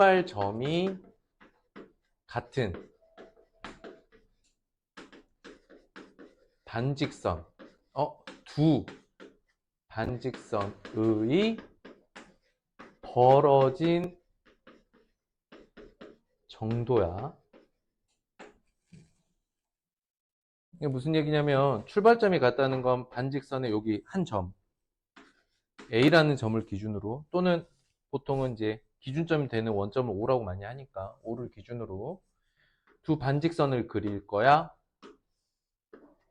출발점이 같은 반직선, 두 반직선의 벌어진 정도야. 이게 무슨 얘기냐면 출발점이 같다는 건 반직선의 여기 한 점, A라는 점을 기준으로, 또는 보통은 이제 기준점이 되는 원점을 O라고 많이 하니까 O를 기준으로 두 반직선을 그릴 거야.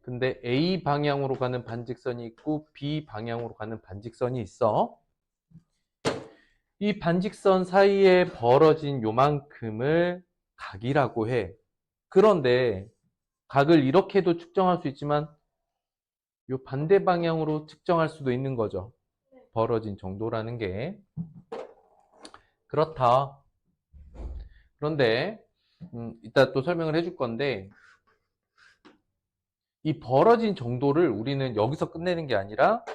근데 A 방향으로 가는 반직선이 있고 B 방향으로 가는 반직선이 있어. 이 반직선 사이에 벌어진 요만큼을 각이라고 해. 그런데 각을 이렇게도 측정할 수 있지만 요 반대 방향으로 측정할 수도 있는 거죠. 벌어진 정도라는 게. 그렇다. 그런데 이따 또 설명을 해줄 건데, 이 벌어진 정도를 우리는 여기서 끝내는 게 아니라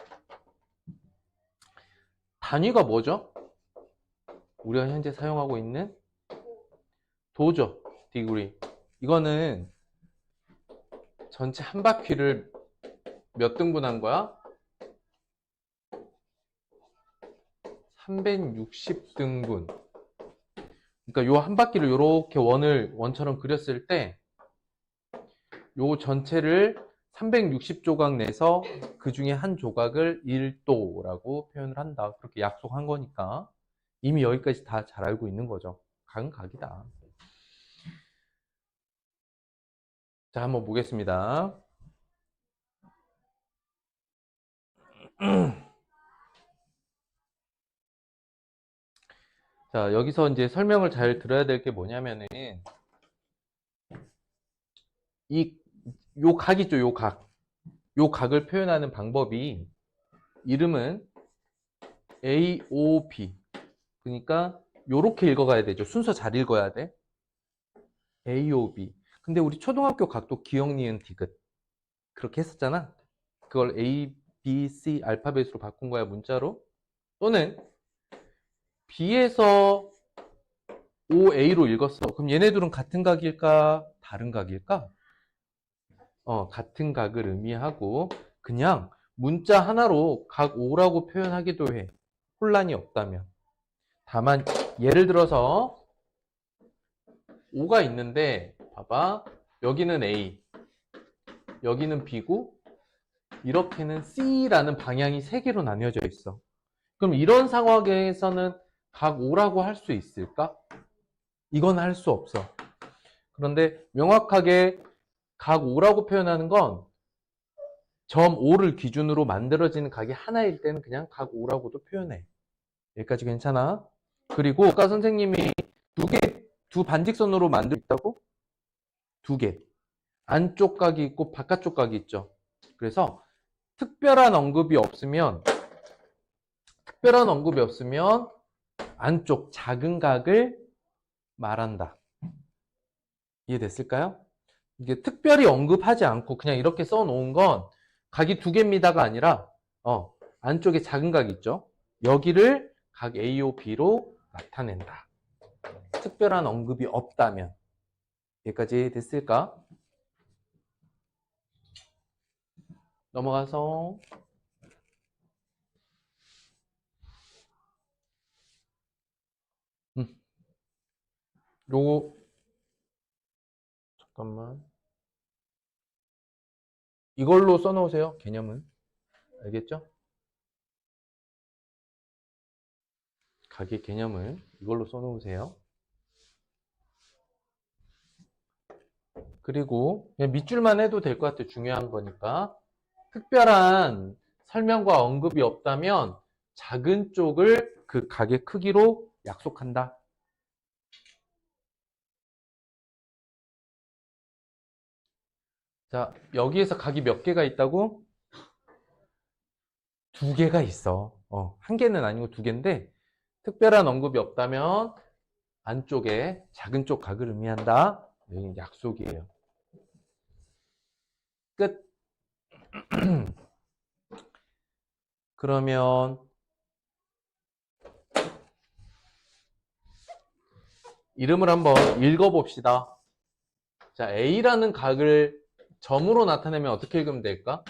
단위가 뭐죠? 우리가 현재 사용하고 있는 도죠. 디그리. 이거는 전체 한 바퀴를 몇 등분한 거야? 360등분. 그러니까 요 한 바퀴를 이렇게 원처럼 그렸을 때 요 전체를 360조각 내서 그 중에 한 조각을 1도라고 표현을 한다. 그렇게 약속한 거니까 이미 여기까지 다 잘 알고 있는 거죠. 각은 각이다. 자, 한번 보겠습니다. 자, 여기서 이제 설명을 잘 들어야 될 게 뭐냐면은 요 각 있죠, 요 각. 요 각을 표현하는 방법이 이름은 AOB. 그러니까 요렇게 읽어가야 되죠. 순서 잘 읽어야 돼. AOB. 근데 우리 초등학교 각도 기억, 니은, 디귿 그렇게 했었잖아. 그걸 A, B, C 알파벳으로 바꾼 거야, 문자로. 또는 B에서 OA로 읽었어. 그럼 얘네들은 같은 각일까? 다른 각일까? 같은 각을 의미하고 그냥 문자 하나로 각 O라고 표현하기도 해. 혼란이 없다면. 다만 예를 들어서 O가 있는데 봐봐. 여기는 A, 여기는 B고 이렇게는 C라는 방향이 세 개로 나뉘어져 있어. 그럼 이런 상황에서는 각 O라고 할 수 있을까? 이건 할 수 없어. 그런데 명확하게 각 O라고 표현하는 건 점 O를 기준으로 만들어지는 각이 하나일 때는 그냥 각 O라고도 표현해. 여기까지 괜찮아? 그리고 아까 선생님이 두 반직선으로 만들 수 있다고? 두 개. 안쪽 각이 있고 바깥쪽 각이 있죠. 그래서 특별한 언급이 없으면 안쪽 작은 각을 말한다. 이해됐을까요? 이게 특별히 언급하지 않고 그냥 이렇게 써놓은 건 각이 두 개입니다가 아니라 안쪽에 작은 각이 있죠. 여기를 각 A오 B로 나타낸다. 특별한 언급이 없다면. 여기까지 됐을까? 넘어가서 요거 잠깐만 이걸로 써놓으세요. 개념은 알겠죠? 각의 개념을 이걸로 써놓으세요. 그리고 그냥 밑줄만 해도 될 것 같아요. 중요한 거니까. 특별한 설명과 언급이 없다면 작은 쪽을 그 각의 크기로 약속한다. 자, 여기에서 각이 몇 개가 있다고? 두 개가 있어. 한 개는 아니고 두 개인데 특별한 언급이 없다면 안쪽에 작은 쪽 각을 의미한다. 여기는 약속이에요. 끝. 그러면 이름을 한번 읽어봅시다. 자, A라는 각을 점으로 나타내면 어떻게 읽으면 될까?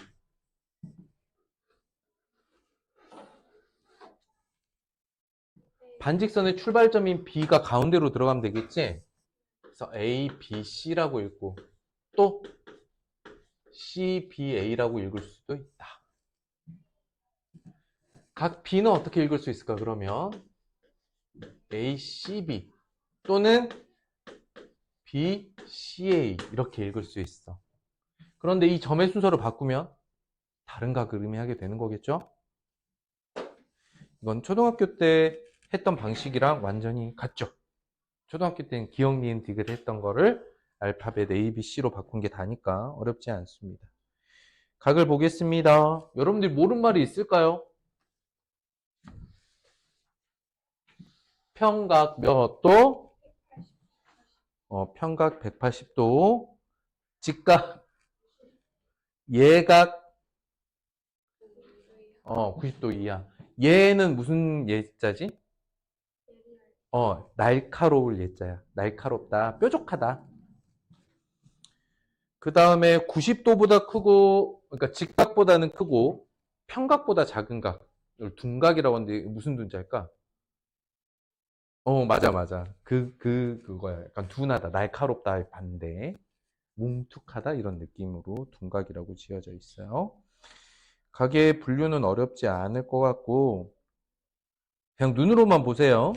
반직선의 출발점인 B가 가운데로 들어가면 되겠지? 그래서 A, B, C라고 읽고 또 C, B, A라고 읽을 수도 있다. 각 B는 어떻게 읽을 수 있을까? 그러면 A, C, B 또는 B, C, A 이렇게 읽을 수 있어. 그런데 이 점의 순서를 바꾸면 다른 각을 의미하게 되는 거겠죠? 이건 초등학교 때 했던 방식이랑 완전히 같죠? 초등학교 때는 기억, 니은, 디귿 했던 거를 알파벳 A, B, C로 바꾼 게 다니까 어렵지 않습니다. 각을 보겠습니다. 여러분들이 모르는 말이 있을까요? 평각 몇 도? 평각 180도. 직각 예각 90도 이하. 예는 무슨 예자지? 날카로울 예자야. 날카롭다. 뾰족하다. 그 다음에 90도보다 크고, 그러니까 직각보다는 크고, 평각보다 작은 각. 이걸 둔각이라고 하는데 무슨 둔자일까? 맞아. 그거야. 약간 둔하다. 날카롭다의 반대. 뭉툭하다. 이런 느낌으로 둔각이라고 지어져 있어요. 각의 분류는 어렵지 않을 것 같고, 그냥 눈으로만 보세요.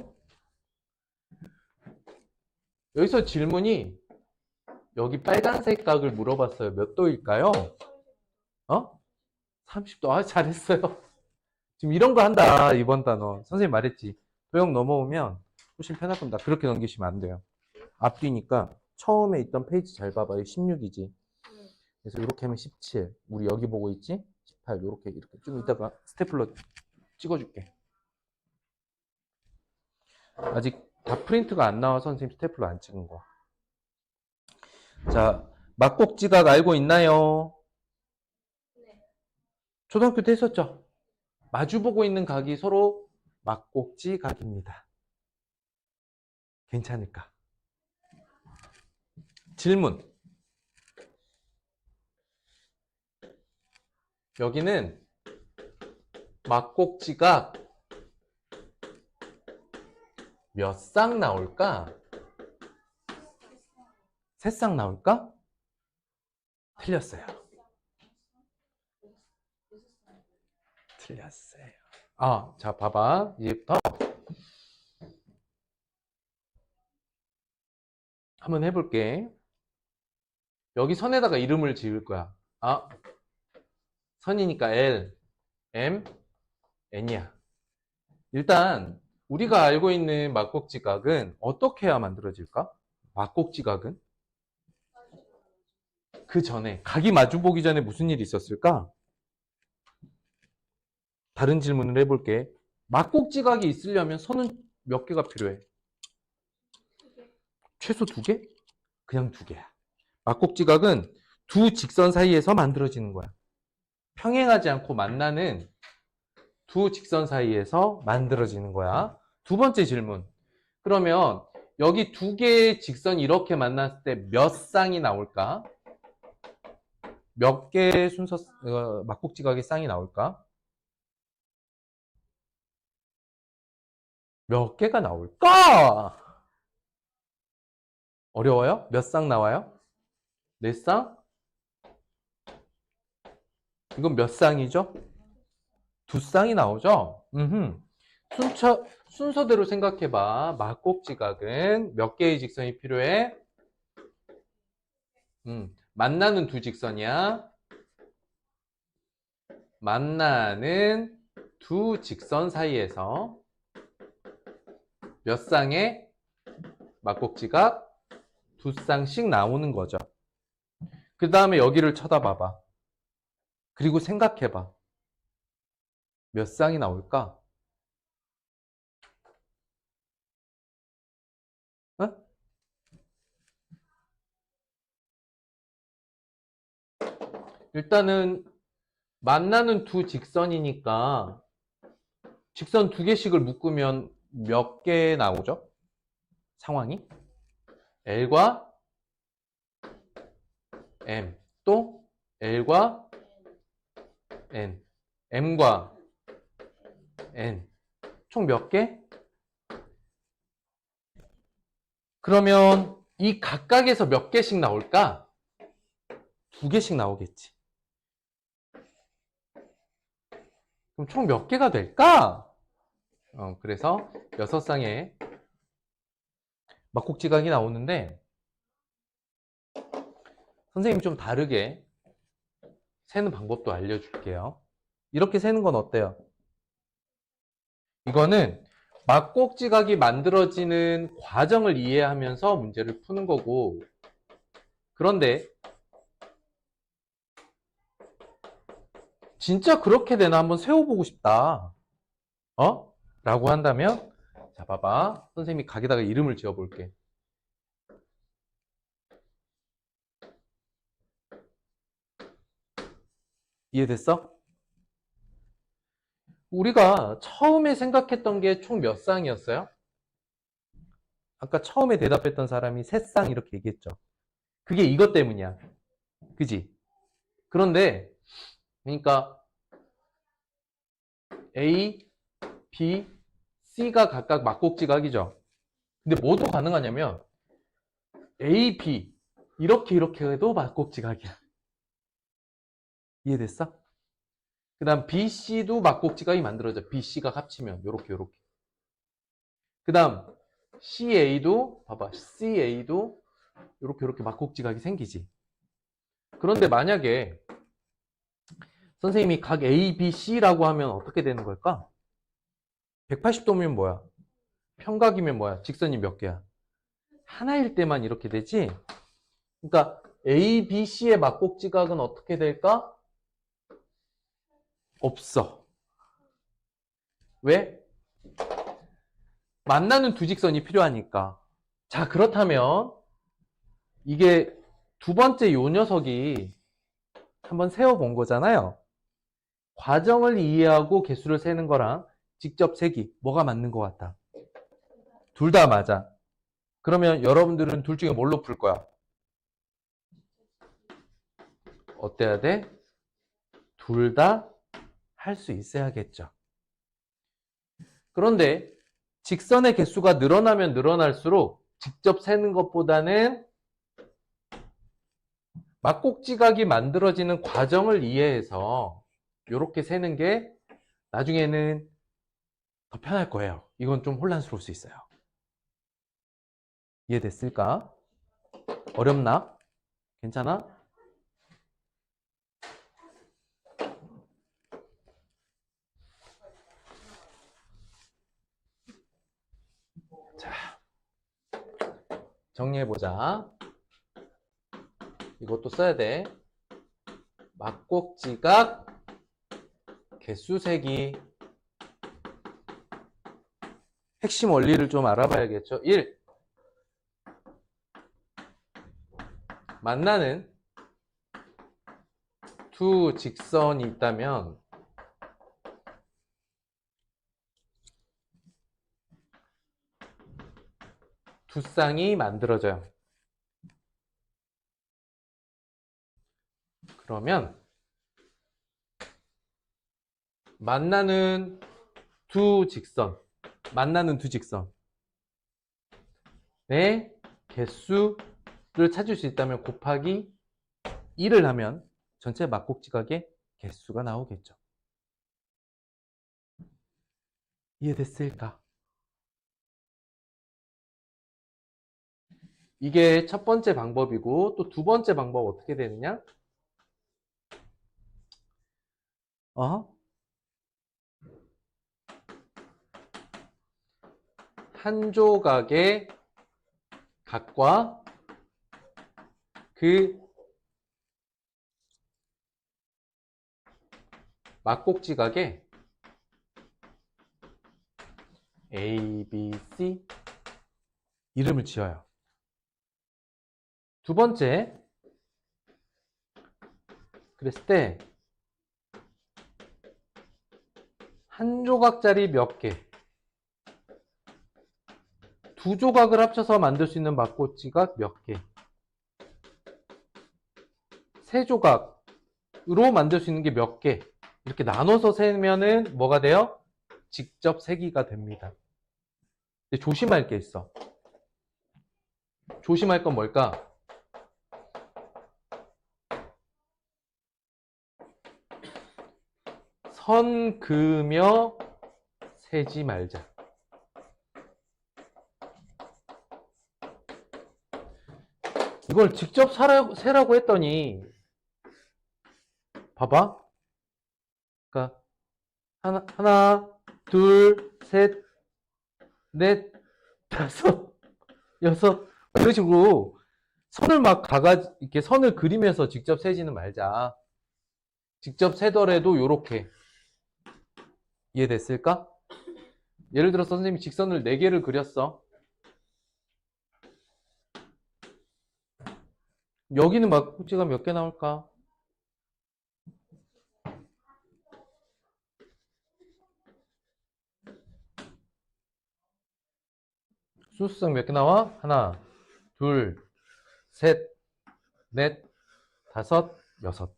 여기서 질문이 여기 빨간색 각을 물어봤어요. 몇 도일까요? 30도. 아, 잘했어요. 지금 이런 거 한다. 이번 단어. 선생님 말했지. 도형 넘어오면 훨씬 편할 겁니다. 그렇게 넘기시면 안 돼요. 앞뒤니까 처음에 있던 페이지 잘 봐봐요. 16이지. 그래서 이렇게 하면 17. 우리 여기 보고 있지? 18. 이렇게 좀 이따가 스테플러 찍어줄게. 아직 다 프린트가 안 나와서 선생님 스테플러 안 찍은 거. 자, 막곡지각 알고 있나요? 네. 초등학교 때 했었죠? 마주보고 있는 각이 서로 막곡지각입니다. 괜찮을까? 질문. 여기는 막곡지각 몇 쌍 나올까? 세 쌍 나올까? 틀렸어요. 틀렸어요. 자, 봐봐. 이제부터 한번 해볼게. 여기 선에다가 이름을 지을 거야. 선이니까 L, M, N이야. 일단 우리가 알고 있는 막곡지각은 어떻게 해야 만들어질까? 막곡지각은? 그 전에, 각이 마주보기 전에 무슨 일이 있었을까? 다른 질문을 해볼게. 막곡지각이 있으려면 선은 몇 개가 필요해? 최소 2개? 그냥 2개야. 막곡지각은 두 직선 사이에서 만들어지는 거야. 평행하지 않고 만나는 두 직선 사이에서 만들어지는 거야. 두 번째 질문. 그러면 여기 두 개의 직선이 이렇게 만났을 때 몇 쌍이 나올까? 몇 개의 순서 막곡지각의 쌍이 나올까? 몇 개가 나올까? 어려워요? 몇 쌍 나와요? 4쌍? 이건 몇 쌍이죠? 2쌍이 나오죠? 순서대로 생각해봐. 막곡지각은 몇 개의 직선이 필요해? 만나는 두 직선이야. 만나는 두 직선 사이에서 몇 쌍의 막곡지각? 2쌍씩 나오는 거죠. 그 다음에 여기를 쳐다봐봐. 그리고 생각해봐. 몇 쌍이 나올까? 일단은 만나는 두 직선이니까 직선 2개씩을 묶으면 몇 개 나오죠? 상황이 L과 M 또 L과 N M과 N 총 몇 개? 그러면 이 각각에서 몇 개씩 나올까? 2개씩 나오겠지. 그럼 총 몇 개가 될까? 그래서 6쌍의 막곡지각이 나오는데 선생님이 좀 다르게 세는 방법도 알려줄게요. 이렇게 세는 건 어때요? 이거는 막곡지각이 만들어지는 과정을 이해하면서 문제를 푸는 거고, 그런데 진짜 그렇게 되나 한번 세워보고 싶다. 라고 한다면, 자, 봐봐. 선생님이 각에다가 이름을 지어볼게. 이해됐어? 우리가 처음에 생각했던 게 총 몇 쌍이었어요? 아까 처음에 대답했던 사람이 3쌍 이렇게 얘기했죠. 그게 이것 때문이야. 그지? 그런데, 그러니까 A, B, C가 각각 막곡지각이죠. 근데 뭐도 가능하냐면 A, B 이렇게 해도 막곡지각이야. 이해됐어? 그 다음 B, C도 막곡지각이 만들어져. B, C가 합치면 요렇게. 그 다음 CA도 봐봐. CA도 요렇게 막곡지각이 생기지. 그런데 만약에 선생님이 각 A, B, C라고 하면 어떻게 되는 걸까? 180도면 뭐야? 평각이면 뭐야? 직선이 몇 개야? 하나일 때만 이렇게 되지? 그러니까 A, B, C의 막곡지각은 어떻게 될까? 없어. 왜? 만나는 두 직선이 필요하니까. 자, 그렇다면 이게 두 번째 요 녀석이 한번 세워본 거잖아요. 과정을 이해하고 개수를 세는 거랑 직접 세기 뭐가 맞는 것 같아? 둘 다 맞아. 그러면 여러분들은 둘 중에 뭘로 풀 거야? 어때야 돼? 둘 다 할 수 있어야겠죠. 그런데 직선의 개수가 늘어나면 늘어날수록 직접 세는 것보다는 막곡지각이 만들어지는 과정을 이해해서 이렇게 세는 게 나중에는 더 편할 거예요. 이건 좀 혼란스러울 수 있어요. 이해됐을까? 어렵나? 괜찮아? 자, 정리해보자. 이것도 써야 돼. 막곡지각 개수 세기. 핵심 원리를 좀 알아봐야겠죠. 1. 만나는 두 직선이 있다면 두 쌍이 만들어져요. 그러면 만나는 두 직선의 개수를 찾을 수 있다면 곱하기 1을 하면 전체 막곡지각의 개수가 나오겠죠. 이해됐을까? 이게 첫 번째 방법이고 또 두 번째 방법 어떻게 되느냐? 한 조각의 각과 그 막곡지각의 A, B, C 이름을 지어요. 두 번째, 그랬을 때 한 조각짜리 몇 개, 두 조각을 합쳐서 만들 수 있는 막고지각 몇 개? 세 조각으로 만들 수 있는 게 몇 개? 이렇게 나눠서 세면은 뭐가 돼요? 직접 세기가 됩니다. 근데 조심할 게 있어. 조심할 건 뭘까? 선 그으며 세지 말자. 이걸 직접 세라고 했더니 봐봐. 그러니까 하나, 둘, 셋, 넷, 다섯, 여섯 이런 식으로 선을 막 이렇게 선을 그리면서 직접 세지는 말자. 직접 세더라도 요렇게. 이해됐을까? 예를 들어서 선생님이 직선을 4개를 그렸어. 여기는 막고지가 몇 개 나올까? 수수성 몇 개 나와? 하나, 둘, 셋, 넷, 다섯, 여섯.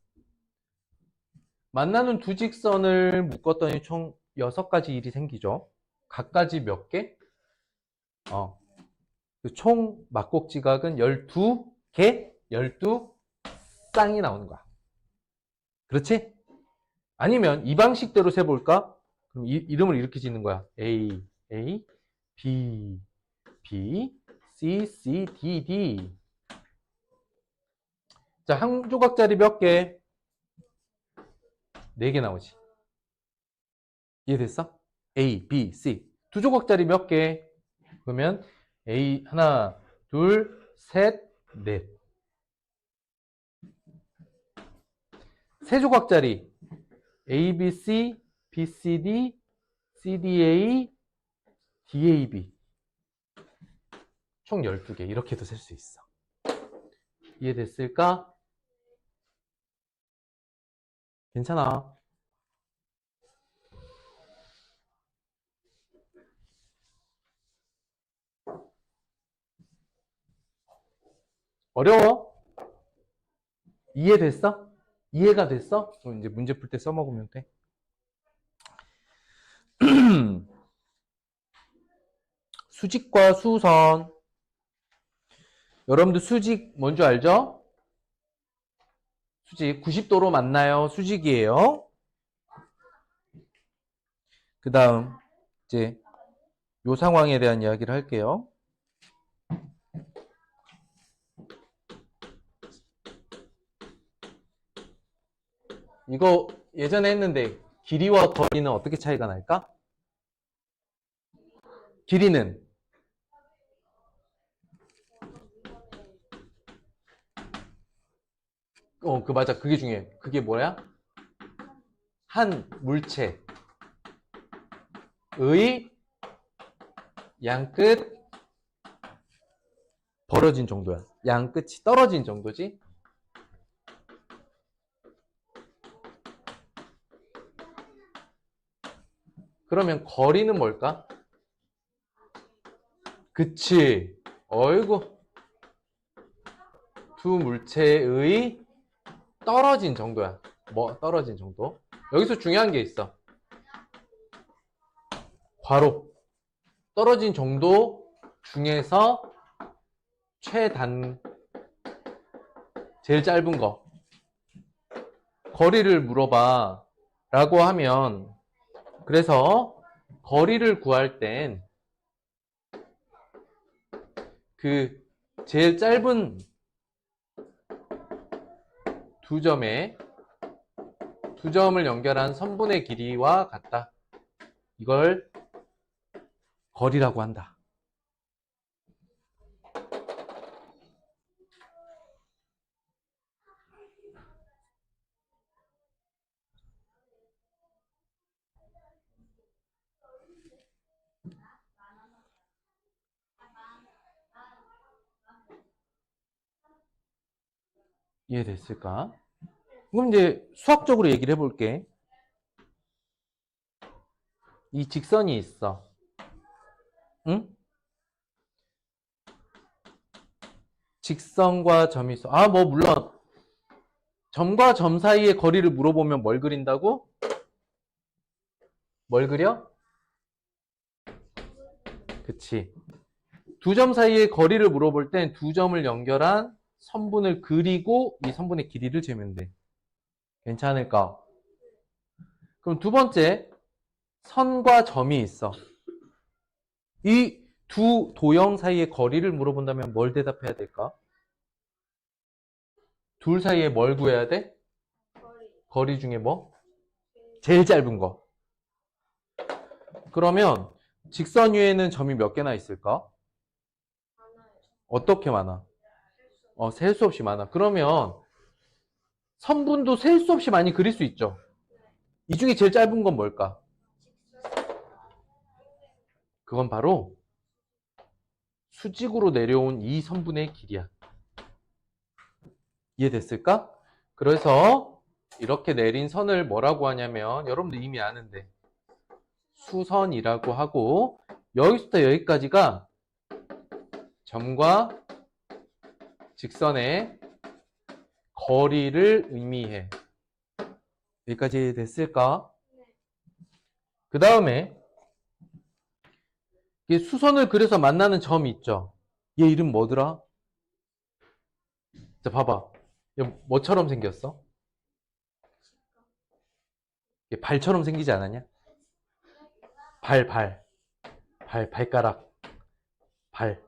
만나는 두 직선을 묶었더니 총 6가지 일이 생기죠. 각가지 몇 개? 총 막곡지각은 12개, 12쌍이 나오는 거야. 그렇지? 아니면 이 방식대로 세볼까? 그럼 이름을 이렇게 짓는 거야. A, B, C, D, D. 자, 한 조각짜리 몇 개? 4개 나오지. 이해됐어? A, B, C. 두 조각짜리 몇 개? 그러면 A, 하나, 둘, 셋, 넷. 세 조각짜리 A, B, C, B, C, D, C, D, A, D, A, B. 총 12개. 이렇게도 셀 수 있어. 이해됐을까? 괜찮아. 어려워? 이해됐어? 이해가 됐어? 그럼 이제 문제 풀 때 써먹으면 돼. 수직과 수선. 여러분들 수직 뭔지 알죠? 수직 90도로 만나요. 수직이에요. 그 다음 이제 요 상황에 대한 이야기를 할게요. 이거 예전에 했는데 길이와 거리는 어떻게 차이가 날까? 길이는 맞아. 그게 중요해. 그게 뭐야? 한 물체의 양끝 벌어진 정도야. 양끝이 떨어진 정도지? 그러면 거리는 뭘까? 그치. 어이구. 두 물체의 떨어진 정도야. 뭐 떨어진 정도? 여기서 중요한 게 있어. 괄호. 떨어진 정도 중에서 제일 짧은 거. 거리를 물어봐. 라고 하면, 그래서 거리를 구할 땐 그 제일 짧은 두 점을 연결한 선분의 길이와 같다. 이걸 거리라고 한다. 이해됐을까? 그럼 이제 수학적으로 얘기를 해볼게. 이 직선이 있어. 응? 직선과 점이 있어. 아, 뭐 물론 점과 점 사이의 거리를 물어보면 뭘 그린다고? 뭘 그려? 그치. 두 점 사이의 거리를 물어볼 땐 두 점을 연결한 선분을 그리고 이 선분의 길이를 재면 돼. 괜찮을까? 그럼 두 번째, 선과 점이 있어. 이 두 도형 사이의 거리를 물어본다면 뭘 대답해야 될까? 둘 사이에 뭘 구해야 돼? 거리 중에 뭐? 제일 짧은 거. 그러면 직선 위에는 점이 몇 개나 있을까? 어떻게 많아? 셀 수 없이 많아. 그러면 선분도 셀 수 없이 많이 그릴 수 있죠. 이 중에 제일 짧은 건 뭘까? 그건 바로 수직으로 내려온 이 선분의 길이야. 이해됐을까? 그래서 이렇게 내린 선을 뭐라고 하냐면 여러분들 이미 아는데 수선이라고 하고 여기서부터 여기까지가 점과 직선의 거리를 의미해. 여기까지 됐을까? 그 다음에 수선을 그려서 만나는 점이 있죠. 얘 이름 뭐더라? 자, 봐봐. 얘 뭐처럼 생겼어? 얘 발처럼 생기지 않았냐? 발가락. 발.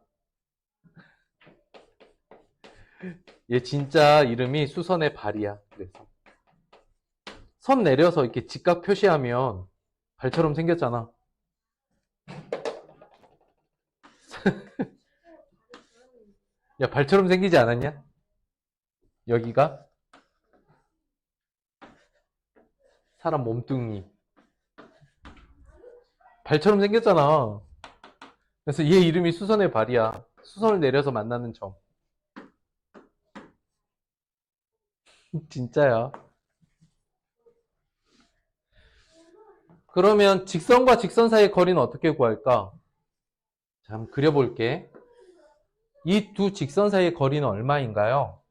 얘 진짜 이름이 수선의 발이야. 그래서 선 내려서 이렇게 직각 표시하면 발처럼 생겼잖아. 야, 발처럼 생기지 않았냐? 여기가 사람 몸뚱이. 발처럼 생겼잖아. 그래서 얘 이름이 수선의 발이야. 수선을 내려서 만나는 점. 진짜야. 그러면 직선과 직선 사이의 거리는 어떻게 구할까? 자, 한번 그려볼게. 이 두 직선 사이의 거리는 얼마인가요?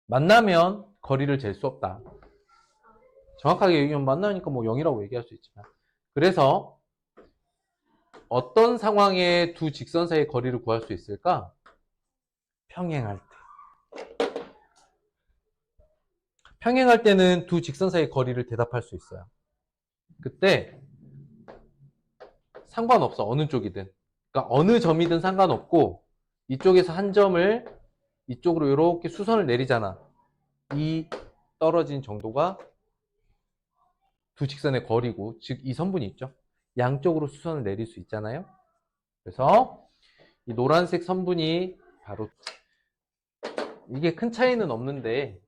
만나면 거리를 잴 수 없다. 정확하게 얘기하면 만나니까 뭐 0이라고 얘기할 수 있지만. 그래서 어떤 상황에 두 직선 사이의 거리를 구할 수 있을까? 평행할 때. 평행할 때는 두 직선 사이의 거리를 대답할 수 있어요. 그때 상관없어. 어느 쪽이든. 그러니까 어느 점이든 상관없고 이쪽에서 한 점을 이쪽으로 이렇게 수선을 내리잖아. 이 떨어진 정도가 두 직선의 거리고, 즉 이 선분이 있죠. 양쪽으로 수선을 내릴 수 있잖아요. 그래서 이 노란색 선분이 바로 이게 큰 차이는 없는데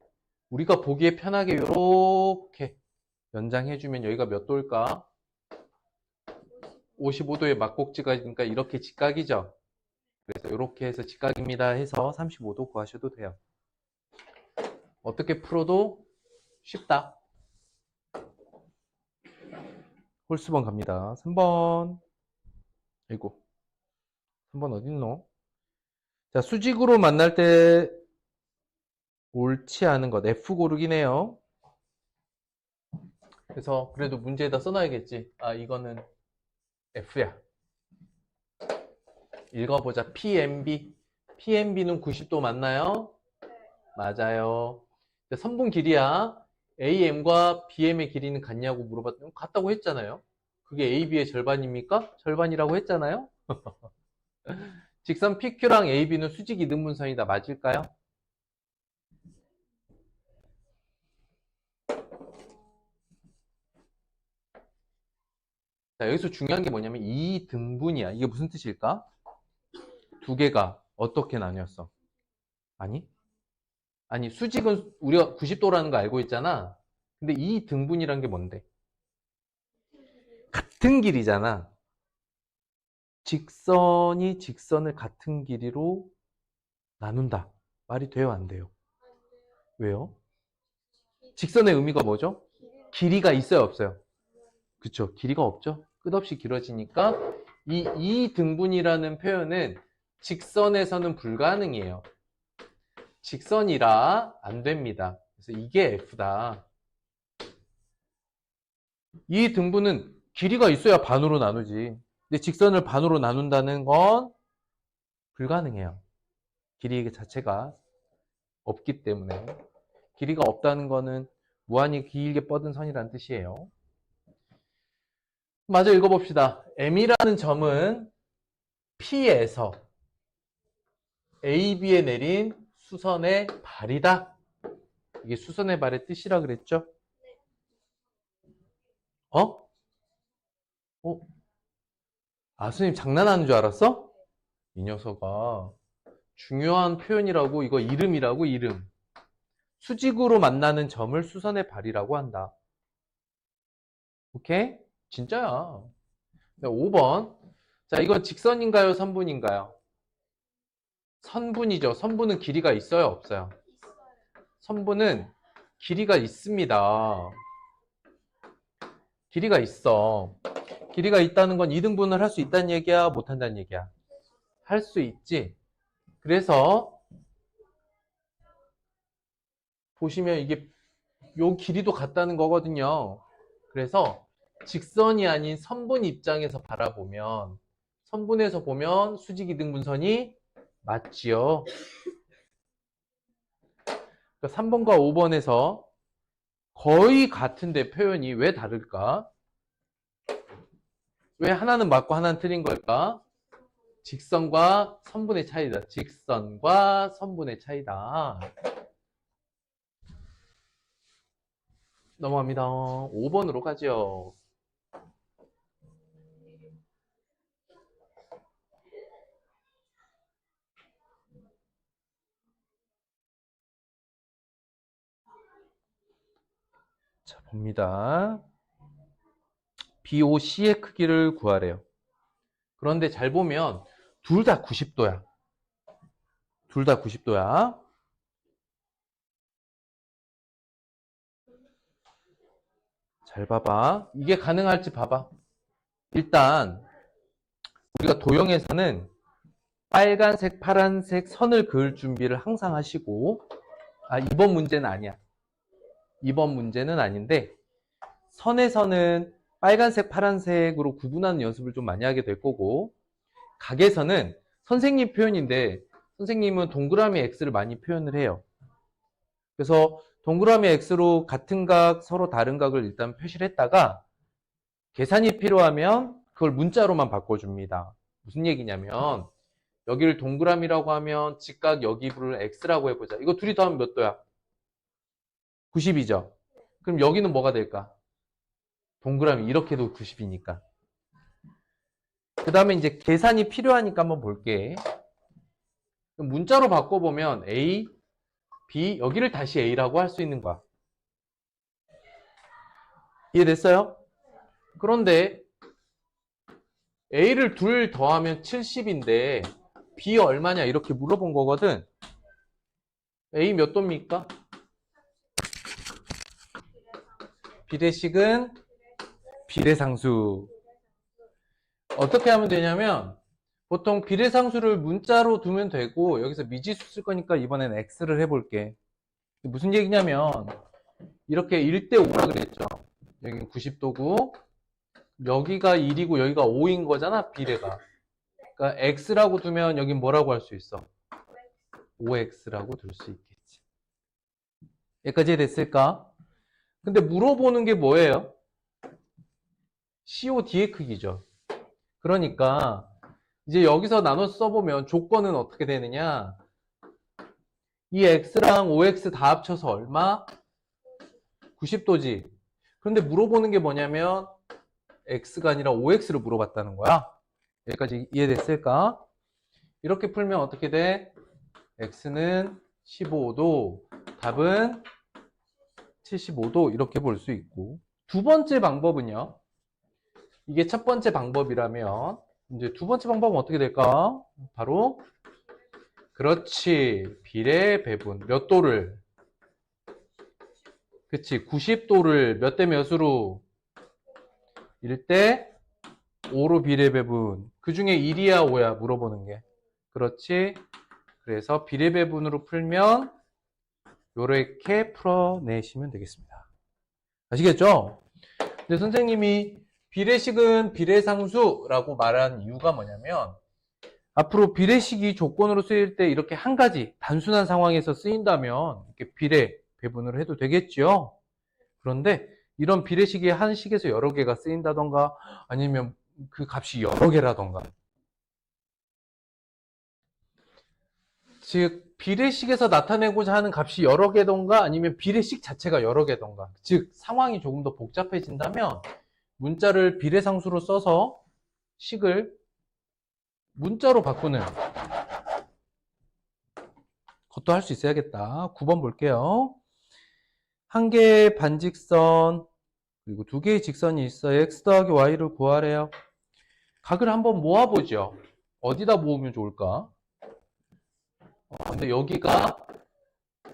우리가 보기에 편하게 이렇게 연장해주면 여기가 몇 도일까? 55도의 막곡지가 그러니까 이렇게 직각이죠. 그래서 이렇게 해서 직각입니다 해서 35도 구하셔도 돼요. 어떻게 풀어도 쉽다. 홀수번 갑니다. 3번. 아이고. 3번 어딨노? 자, 수직으로 만날 때 옳지 않은 것. F 고르기네요. 그래서 그래도 문제에다 써놔야겠지. 아, 이거는 F야. 읽어보자. PMB. PMB는 90도 맞나요? 맞아요. 선분 길이야. AM과 BM의 길이는 같냐고 물어봤더니 같다고 했잖아요. 그게 AB의 절반입니까? 절반이라고 했잖아요. 직선 PQ랑 AB는 수직 이등분선이다. 맞을까요? 자, 여기서 중요한 게 뭐냐면 이 등분이야. 이게 무슨 뜻일까? 두 개가 어떻게 나뉘었어? 아니 수직은 우리가 90도라는 거 알고 있잖아. 근데 이 등분이란 게 뭔데? 같은 길이잖아. 직선이 직선을 같은 길이로 나눈다. 말이 돼요, 안 돼요? 왜요? 직선의 의미가 뭐죠? 길이가 있어요, 없어요? 그쵸. 길이가 없죠. 끝없이 길어지니까 이 등분이라는 표현은 직선에서는 불가능해요. 직선이라 안 됩니다. 그래서 이게 F다. 이 등분은 길이가 있어야 반으로 나누지. 근데 직선을 반으로 나눈다는 건 불가능해요. 길이 자체가 없기 때문에. 길이가 없다는 거는 무한히 길게 뻗은 선이라는 뜻이에요. 마저 읽어봅시다. M이라는 점은 P에서 AB에 내린 수선의 발이다. 이게 수선의 발의 뜻이라 그랬죠? 어? 아, 선생님 장난하는 줄 알았어? 이 녀석아. 중요한 표현이라고, 이거 이름이라고, 이름. 수직으로 만나는 점을 수선의 발이라고 한다. 오케이? 진짜야. 5번. 자, 이건 직선인가요? 선분인가요? 선분이죠. 선분은 길이가 있어요? 없어요? 선분은 길이가 있습니다. 길이가 있어. 길이가 있다는 건 2등분을 할 수 있다는 얘기야? 못한다는 얘기야? 할 수 있지. 그래서 보시면 이게 요 길이도 같다는 거거든요. 그래서 직선이 아닌 선분 입장에서 바라보면 선분에서 보면 수직 2등분선이 맞지요. 그러니까 3번과 5번에서 거의 같은데 표현이 왜 다를까? 왜 하나는 맞고 하나는 틀린 걸까? 직선과 선분의 차이다. 직선과 선분의 차이다. 넘어갑니다. 5번으로 가죠. 자, 봅니다. BOC의 크기를 구하래요. 그런데 잘 보면 둘 다 90도야. 둘 다 90도야. 잘 봐봐. 이게 가능할지 봐봐. 일단 우리가 도형에서는 빨간색, 파란색 선을 그을 준비를 항상 하시고, 이번 문제는 아니야. 이번 문제는 아닌데, 선에서는 빨간색, 파란색으로 구분하는 연습을 좀 많이 하게 될 거고, 각에서는 선생님 표현인데, 선생님은 동그라미 X를 많이 표현을 해요. 그래서 동그라미 X로 같은 각, 서로 다른 각을 일단 표시를 했다가, 계산이 필요하면 그걸 문자로만 바꿔줍니다. 무슨 얘기냐면, 여기를 동그라미라고 하면 직각 여기부를 X라고 해보자. 이거 둘이 더하면 몇 도야? 90이죠? 그럼 여기는 뭐가 될까? 동그라미 이렇게도 90이니까. 그 다음에 이제 계산이 필요하니까 한번 볼게. 문자로 바꿔보면 A, B, 여기를 다시 A라고 할 수 있는 거야. 이해됐어요? 그런데 A를 둘 더하면 70인데 B 얼마냐 이렇게 물어본 거거든. A 몇 도입니까? 비례식은 비례상수. 어떻게 하면 되냐면 보통 비례상수를 문자로 두면 되고 여기서 미지수 쓸 거니까 이번엔 X를 해볼게. 무슨 얘기냐면 이렇게 1대5라 그랬죠. 여기 90도고 여기가 1이고 여기가 5인 거잖아, 비례가. 그러니까 X라고 두면 여긴 뭐라고 할 수 있어? 5X라고 둘 수 있겠지. 여기까지 됐을까? 근데 물어보는 게 뭐예요? COD의 크기죠. 그러니까 이제 여기서 나눠 써보면 조건은 어떻게 되느냐? 이 X랑 OX 다 합쳐서 얼마? 90도지. 그런데 물어보는 게 뭐냐면 X가 아니라 OX를 물어봤다는 거야. 여기까지 이해됐을까? 이렇게 풀면 어떻게 돼? X는 15도, 답은 75도 이렇게 볼 수 있고, 두 번째 방법은요. 이게 첫 번째 방법이라면 이제 두 번째 방법은 어떻게 될까? 바로 그렇지. 비례 배분. 몇 도를? 그치. 90도를 몇 대 몇으로? 1대 5로 비례배분. 그 중에 1이야 5야 물어보는 게. 그렇지. 그래서 비례배분으로 풀면 요렇게 풀어내시면 되겠습니다. 아시겠죠? 근데 선생님이 비례식은 비례상수라고 말한 이유가 뭐냐면 앞으로 비례식이 조건으로 쓰일 때 이렇게 한 가지 단순한 상황에서 쓰인다면 이렇게 비례 배분을 해도 되겠죠. 그런데 이런 비례식이 한 식에서 여러 개가 쓰인다던가 아니면 그 값이 여러 개라던가 즉 비례식에서 나타내고자 하는 값이 여러 개던가 아니면 비례식 자체가 여러 개던가 즉 상황이 조금 더 복잡해진다면 문자를 비례상수로 써서 식을 문자로 바꾸는 것도 할 수 있어야겠다. 9번 볼게요. 한 개의 반직선 그리고 두 개의 직선이 있어요. x 더하기 y를 구하래요. 각을 한번 모아보죠. 어디다 모으면 좋을까? 근데 여기가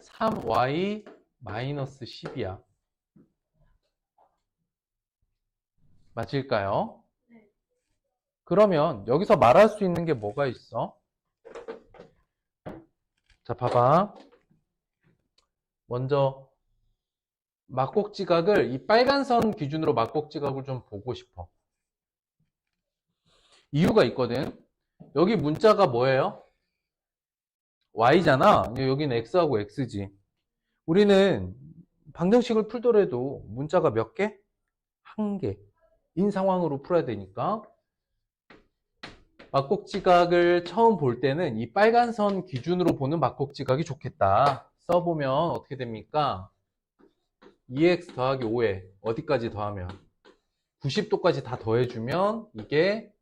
3y 마이너스 10이야. 맞을까요? 그러면 여기서 말할 수 있는 게 뭐가 있어? 자, 봐봐. 먼저 막곡지각을 이 빨간 선 기준으로 막곡지각을 좀 보고 싶어. 이유가 있거든. 여기 문자가 뭐예요? y잖아. 여기는 x하고 x지. 우리는 방정식을 풀더라도 문자가 몇 개? 한 개인 상황으로 풀어야 되니까 막곡지각을 처음 볼 때는 이 빨간 선 기준으로 보는 막곡지각이 좋겠다. 써보면 어떻게 됩니까? 2x 더하기 5에 어디까지 더하면 90도까지 다 더해주면 이게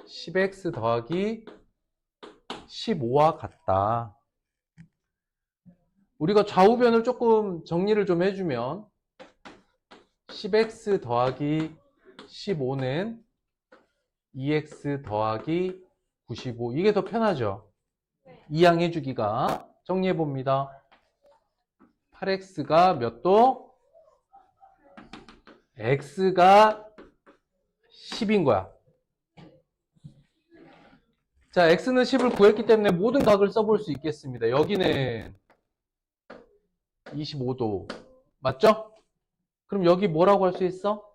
10x 더하기 15와 같다. 우리가 좌우변을 조금 정리를 좀 해주면 10x 더하기 15는 2x 더하기 95 이게 더 편하죠? 이항해주기가 정리해봅니다. 8x가 몇 도? x가 10인 거야. 자, x는 10을 구했기 때문에 모든 각을 써볼 수 있겠습니다. 여기는 25도. 맞죠? 그럼 여기 뭐라고 할 수 있어?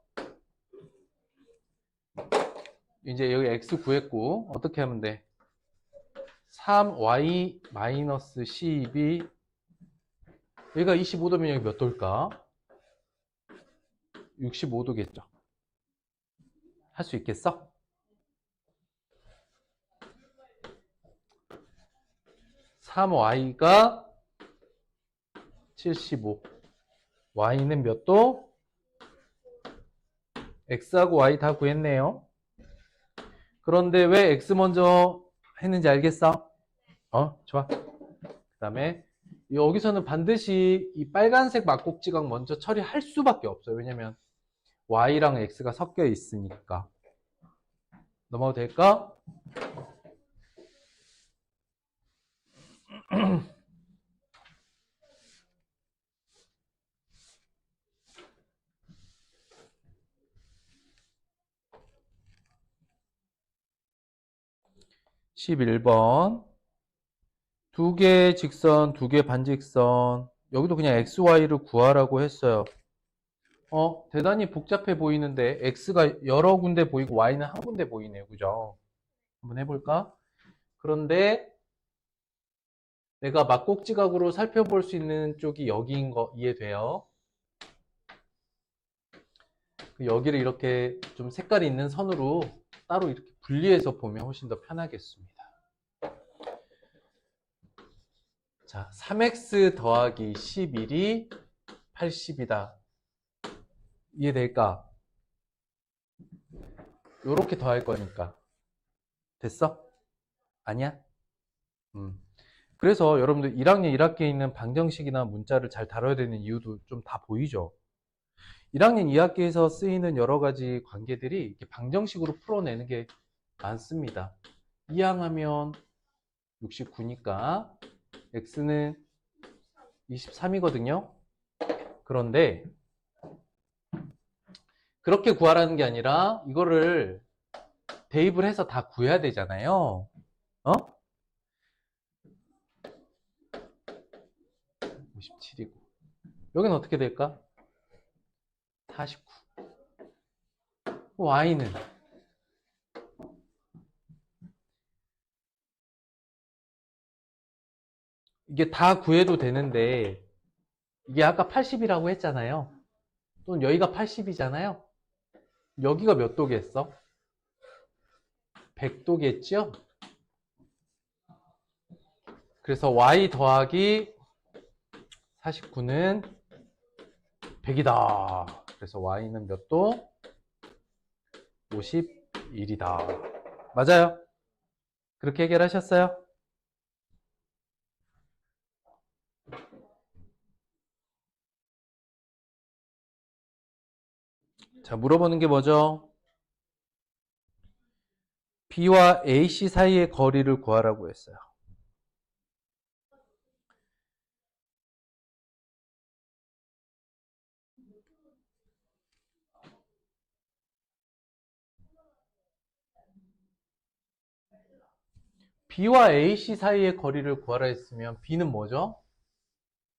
이제 여기 x 구했고, 어떻게 하면 돼? 3y 마이너스 10이, 여기가 25도면 여기 몇 도일까? 65도겠죠. 할 수 있겠어? (3y가) 75 y는 몇 도? x하고 y 다 구했네요. 그런데 왜 x 먼저 했는지 알겠어? 좋아. 그 다음에 여기서는 반드시 이 빨간색 막곡지각 먼저 처리할 수밖에 없어요. 왜냐면 y랑 x가 섞여 있으니까. 넘어가도 될까? 11번. 두 개의 직선, 두 개의 반직선. 여기도 그냥 xy를 구하라고 했어요. 대단히 복잡해 보이는데 x가 여러 군데 보이고 y는 한 군데 보이네요. 그죠? 한번 해볼까? 그런데 내가 막곡지각으로 살펴볼 수 있는 쪽이 여기인 거 이해돼요? 여기를 이렇게 좀 색깔이 있는 선으로 따로 이렇게 분리해서 보면 훨씬 더 편하겠습니다. 자, 3x 더하기 11이 80이다. 이해될까? 요렇게 더할 거니까. 됐어? 아니야? 그래서 여러분들 1학년 1학기에 있는 방정식이나 문자를 잘 다뤄야 되는 이유도 좀 다 보이죠? 1학년 2학기에서 쓰이는 여러 가지 관계들이 이렇게 방정식으로 풀어내는 게 많습니다. 이항하면 69니까 x는 23이거든요. 그런데 그렇게 구하라는 게 아니라 이거를 대입을 해서 다 구해야 되잖아요. 어? 57이고. 여기는 어떻게 될까? 49. y는 이게 다 구해도 되는데 이게 아까 80이라고 했잖아요. 또는 여기가 80이잖아요. 여기가 몇 도겠어? 100도겠죠? 그래서 y 더하기 49는 100이다. 그래서 y는 몇 도? 51이다. 맞아요? 그렇게 해결하셨어요? 자, 물어보는 게 뭐죠? B와 AC 사이의 거리를 구하라고 했어요. B와 AC 사이의 거리를 구하라 했으면 B는 뭐죠?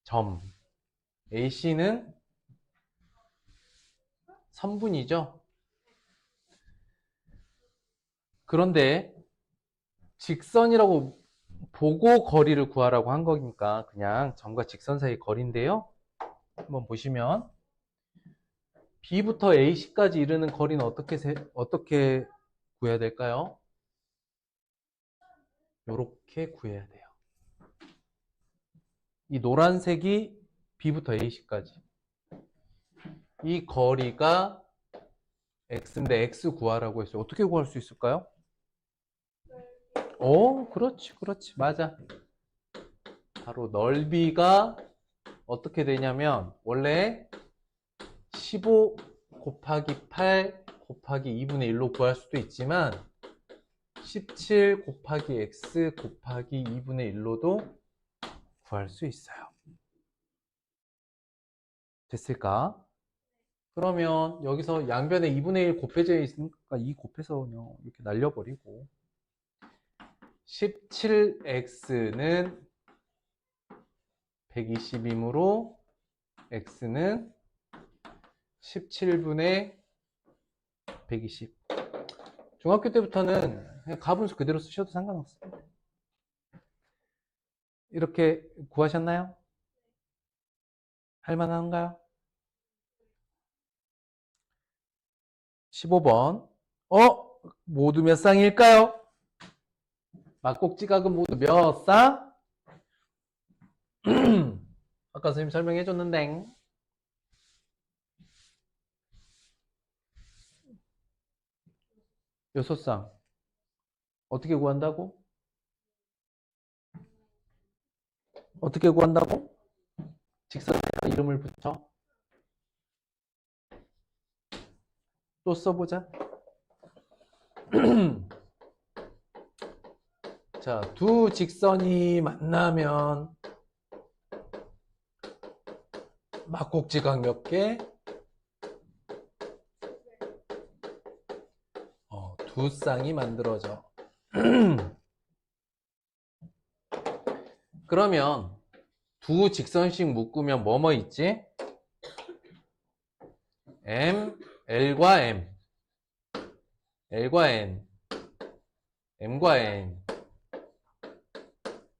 점. AC는 선분이죠. 그런데 직선이라고 보고 거리를 구하라고 한 거니까 그냥 점과 직선 사이의 거리인데요. 한번 보시면 B부터 AC까지 이르는 거리는 어떻게 구해야 될까요? 이렇게 구해야 돼요. 이 노란색이 B부터 AC까지. 이 거리가 X인데 X 구하라고 했어요. 어떻게 구할 수 있을까요? 그렇지. 맞아. 바로 넓이가 어떻게 되냐면 원래 15 곱하기 8 곱하기 2분의 1로 구할 수도 있지만 17 곱하기 x 곱하기 2분의 1로도 구할 수 있어요. 됐을까? 그러면 여기서 양변에 2분의 1 곱해져 있으니까 2 곱해서 그냥 이렇게 날려버리고 17x는 120이므로 x는 17분의 120. 중학교 때부터는 그냥 가분수 그대로 쓰셔도 상관없습니다. 이렇게 구하셨나요? 할만한가요? 15번. 모두 몇 쌍일까요? 막꼭지각은 모두 몇 쌍? 아까 선생님 설명해 줬는데 6쌍. 어떻게 구한다고? 어떻게 구한다고? 직선에다 이름을 붙여. 또 써보자. 자, 두 직선이 만나면 막꼭지각 몇 개? 두 쌍이 만들어져. 그러면 두 직선씩 묶으면 뭐뭐 있지? M, L과 M, L과 N, M과 N.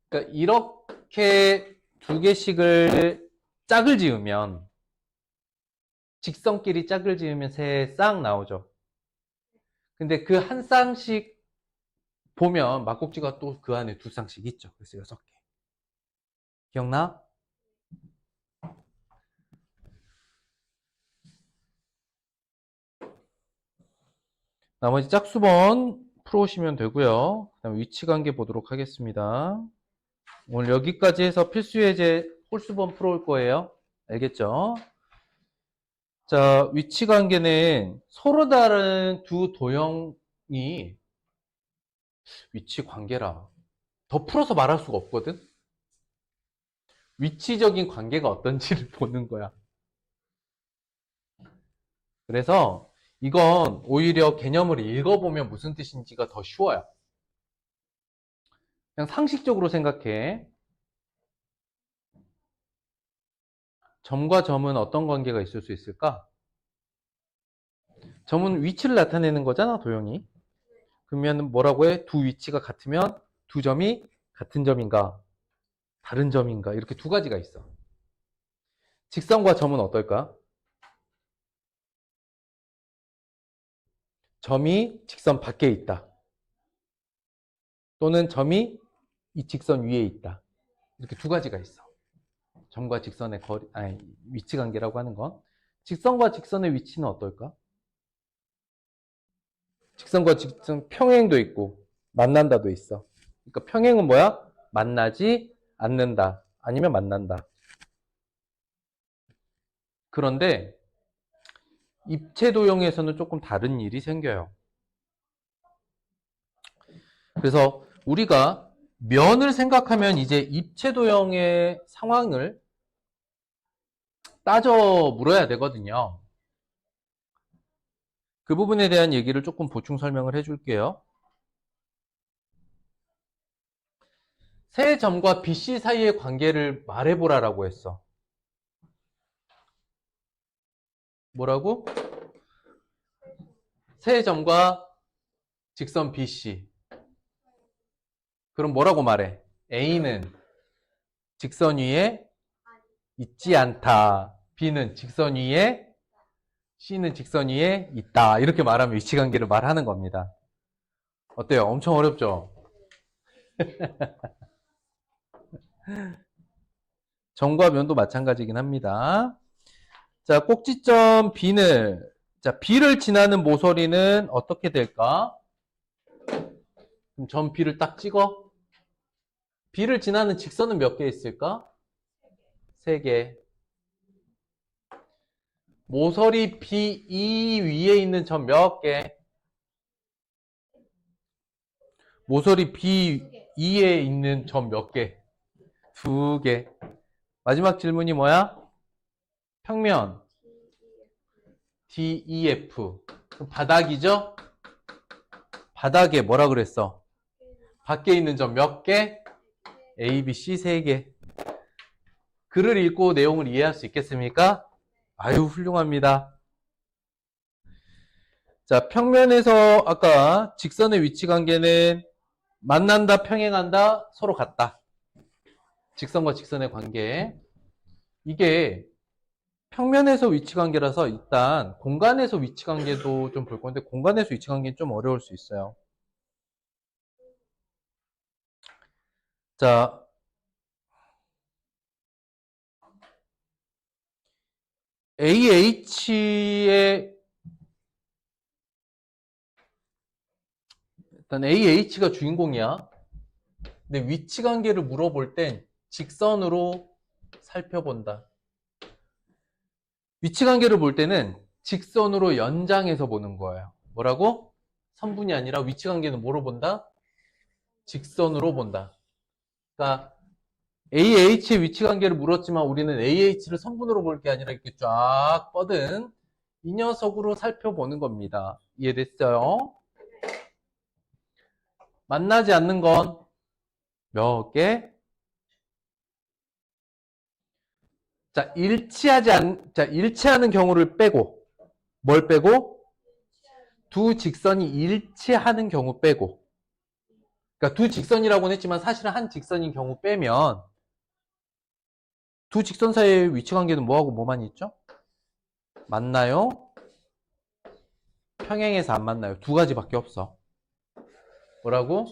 그러니까 이렇게 두 개씩을 짝을 지으면 직선끼리 짝을 지으면 세 쌍 나오죠. 근데 그 한 쌍씩 보면 막꼭지가 또 그 안에 두 쌍씩 있죠. 그래서 6개. 기억나? 나머지 짝수번 풀어오시면 되고요. 그다음 위치관계 보도록 하겠습니다. 오늘 여기까지 해서 필수예제 홀수번 풀어올 거예요. 알겠죠? 자, 위치관계는 서로 다른 두 도형이 위치관계라. 더 풀어서 말할 수가 없거든? 위치적인 관계가 어떤지를 보는 거야. 그래서 이건 오히려 개념을 읽어보면 무슨 뜻인지가 더 쉬워요. 그냥 상식적으로 생각해. 점과 점은 어떤 관계가 있을 수 있을까? 점은 위치를 나타내는 거잖아, 도형이. 그러면 뭐라고 해? 두 위치가 같으면 두 점이 같은 점인가, 다른 점인가, 이렇게 두 가지가 있어. 직선과 점은 어떨까? 점이 직선 밖에 있다. 또는 점이 이 직선 위에 있다. 이렇게 두 가지가 있어. 점과 직선의 거리, 아니, 위치 관계라고 하는 건. 직선과 직선의 위치는 어떨까? 직선과 직선 평행도 있고 만난다도 있어. 그러니까 평행은 뭐야? 만나지 않는다. 아니면 만난다. 그런데 입체 도형에서는 조금 다른 일이 생겨요. 그래서 우리가 면을 생각하면 이제 입체 도형의 상황을 따져 물어야 되거든요. 그 부분에 대한 얘기를 조금 보충 설명을 해줄게요. 세 점과 BC 사이의 관계를 말해보라라고 했어. 뭐라고? 세 점과 직선 BC. 그럼 뭐라고 말해? A는 직선 위에 있지 않다. B는 직선 위에, C는 직선 위에 있다. 이렇게 말하면 위치관계를 말하는 겁니다. 어때요? 엄청 어렵죠? 점과 면도 마찬가지긴 합니다. 자, 꼭지점 B는, 자, B를 지나는 모서리는 어떻게 될까? 그럼 점 B를 딱 찍어. B를 지나는 직선은 몇 개 있을까? 3개. 모서리 B2 위에 있는 점 몇 개? 모서리 B2에 있는 점 몇 개? 2개. 마지막 질문이 뭐야? 평면 DEF. 바닥이죠? 바닥에 뭐라 그랬어? 밖에 있는 점 몇 개? A, B, C 3개. 글을 읽고 내용을 이해할 수 있겠습니까? 아유, 훌륭합니다. 자, 평면에서 아까 직선의 위치 관계는 만난다, 평행한다, 서로 같다. 직선과 직선의 관계. 이게 평면에서 위치 관계라서 일단 공간에서 위치 관계도 좀 볼 건데 공간에서 위치 관계는 좀 어려울 수 있어요. 자, AH의 일단 AH가 주인공이야. 근데 위치 관계를 물어볼 땐 직선으로 살펴본다. 위치 관계를 볼 때는 직선으로 연장해서 보는 거예요. 뭐라고? 선분이 아니라 위치 관계는 뭐로 본다? 직선으로 본다. 그러니까 AH의 위치 관계를 물었지만 우리는 AH를 선분으로 볼 게 아니라 이렇게 쫙 뻗은 이 녀석으로 살펴보는 겁니다. 이해됐어요? 만나지 않는 건 몇 개? 자, 일치하는 경우를 빼고, 뭘 빼고? 두 직선이 일치하는 경우 빼고. 그러니까 두 직선이라고는 했지만 사실은 한 직선인 경우 빼면 두 직선 사이의 위치 관계는 뭐하고 뭐만 있죠? 만나요? 평행해서 안 만나요. 두 가지밖에 없어. 뭐라고?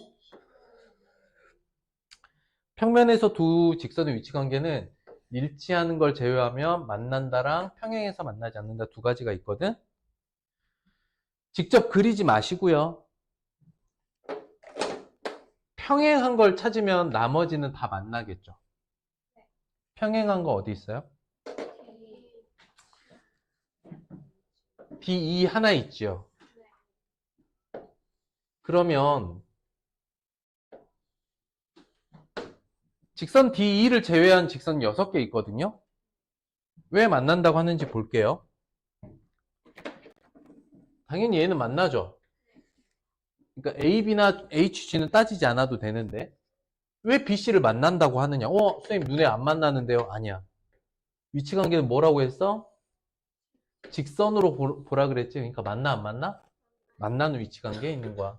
평면에서 두 직선의 위치 관계는 일치하는 걸 제외하면 만난다랑 평행해서 만나지 않는다 두 가지가 있거든. 직접 그리지 마시고요. 평행한 걸 찾으면 나머지는 다 만나겠죠. 평행한 거 어디 있어요? D2 하나 있죠. 그러면 직선 D2를 제외한 직선 6개 있거든요. 왜 만난다고 하는지 볼게요. 당연히 얘는 만나죠. 그러니까 AB나 HG는 따지지 않아도 되는데 왜 BC를 만난다고 하느냐? 선생님 눈에 안 만나는데요? 아니야. 위치관계는 뭐라고 했어? 직선으로 보라 그랬지. 그러니까 만나 안 만나? 만나는 위치관계에 있는 거야.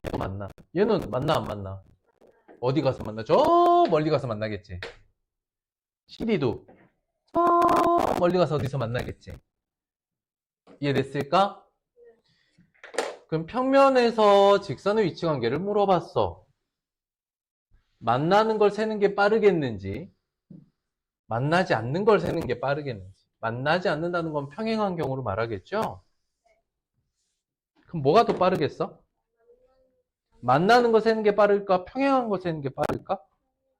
얘도 만나. 얘는 만나 안 만나? 어디 가서 만나? 저 멀리 가서 만나겠지. CD도 저 멀리 가서 어디서 만나겠지. 이해됐을까? 그럼 평면에서 직선의 위치관계를 물어봤어. 만나는 걸 세는 게 빠르겠는지, 만나지 않는 걸 세는 게 빠르겠는지. 만나지 않는다는 건 평행한 경우로 말하겠죠? 그럼 뭐가 더 빠르겠어? 만나는 거 세는 게 빠를까? 평행한 거 세는 게 빠를까?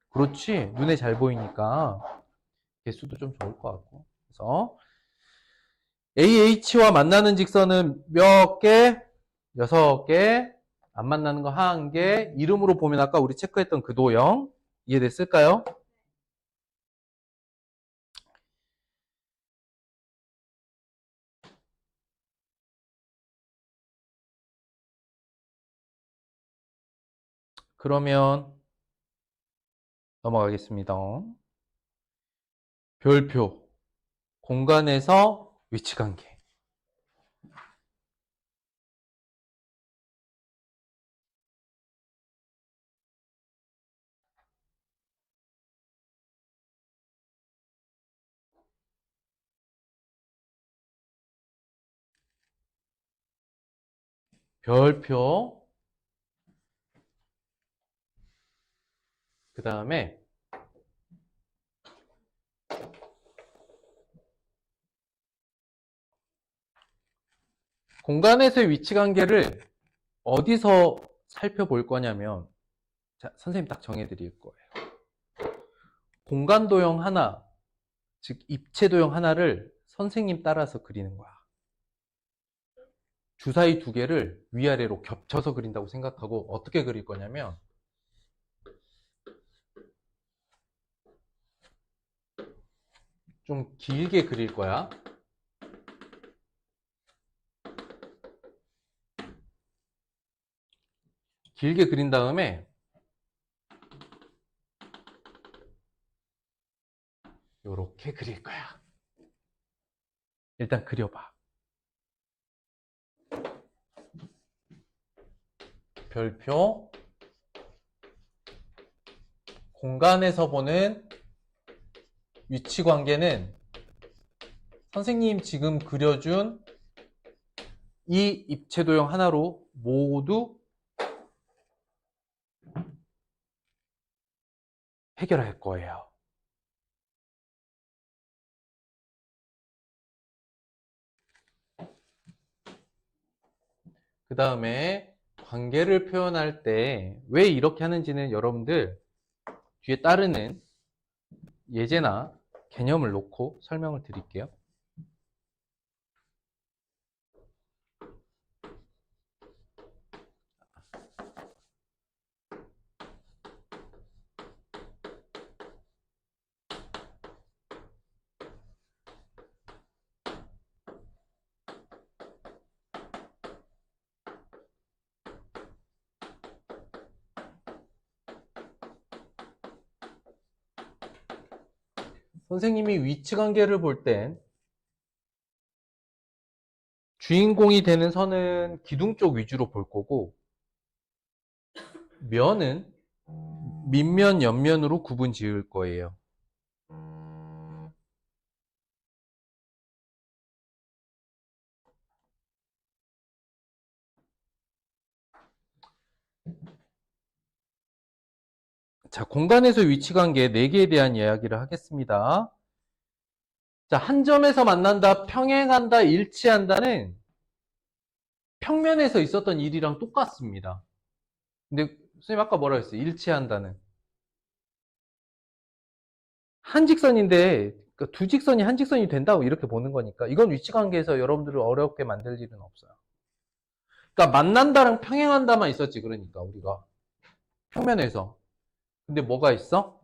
그렇지. 눈에 잘 보이니까 개수도 좀 좋을 것 같고. 그래서 AH와 만나는 직선은 몇 개? 6개. 안 만나는 거 1개. 이름으로 보면 아까 우리 체크했던 그 도형. 이해됐을까요? 그러면 넘어가겠습니다. 별표. 공간에서 위치관계. 별표. 그 다음에 공간에서의 위치관계를 어디서 살펴볼 거냐면, 자, 선생님 딱 정해드릴 거예요. 공간 도형 하나, 즉 입체 도형 하나를 선생님 따라서 그리는 거야. 주사위 2개를 위아래로 겹쳐서 그린다고 생각하고 어떻게 그릴 거냐면 좀 길게 그릴 거야. 길게 그린 다음에 이렇게 그릴 거야. 일단 그려봐. 별표. 공간에서 보는 위치 관계는 선생님 지금 그려준 이 입체 도형 하나로 모두 해결할 거예요. 그 다음에 관계를 표현할 때 왜 이렇게 하는지는 여러분들 뒤에 따르는 예제나 개념을 놓고 설명을 드릴게요. 선생님이 위치 관계를 볼 땐 주인공이 되는 선은 기둥 쪽 위주로 볼 거고 면은 밑면, 옆면으로 구분 지을 거예요. 자, 공간에서 위치 관계 4개에 대한 이야기를 하겠습니다. 자, 한 점에서 만난다, 평행한다, 일치한다는 평면에서 있었던 일이랑 똑같습니다. 근데 선생님 아까 뭐라 했어요? 일치한다는. 한 직선인데 그러니까 두 직선이 한 직선이 된다고 이렇게 보는 거니까 이건 위치 관계에서 여러분들을 어렵게 만들 일은 없어요. 그러니까 만난다랑 평행한다만 있었지 그러니까 우리가 평면에서. 근데 뭐가 있어?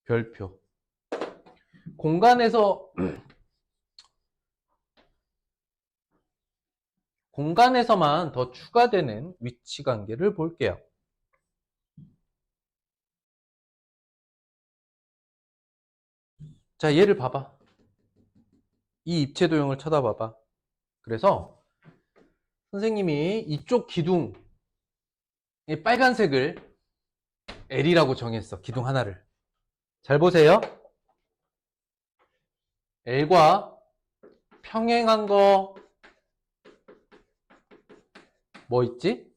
별표. 공간에서 공간에서만 더 추가되는 위치 관계를 볼게요. 자, 얘를 봐봐. 이 입체 도형을 쳐다봐봐. 그래서 선생님이 이쪽 기둥, 이 빨간색을 L이라고 정했어. 기둥 하나를. 잘 보세요. L과 평행한 거 뭐 있지?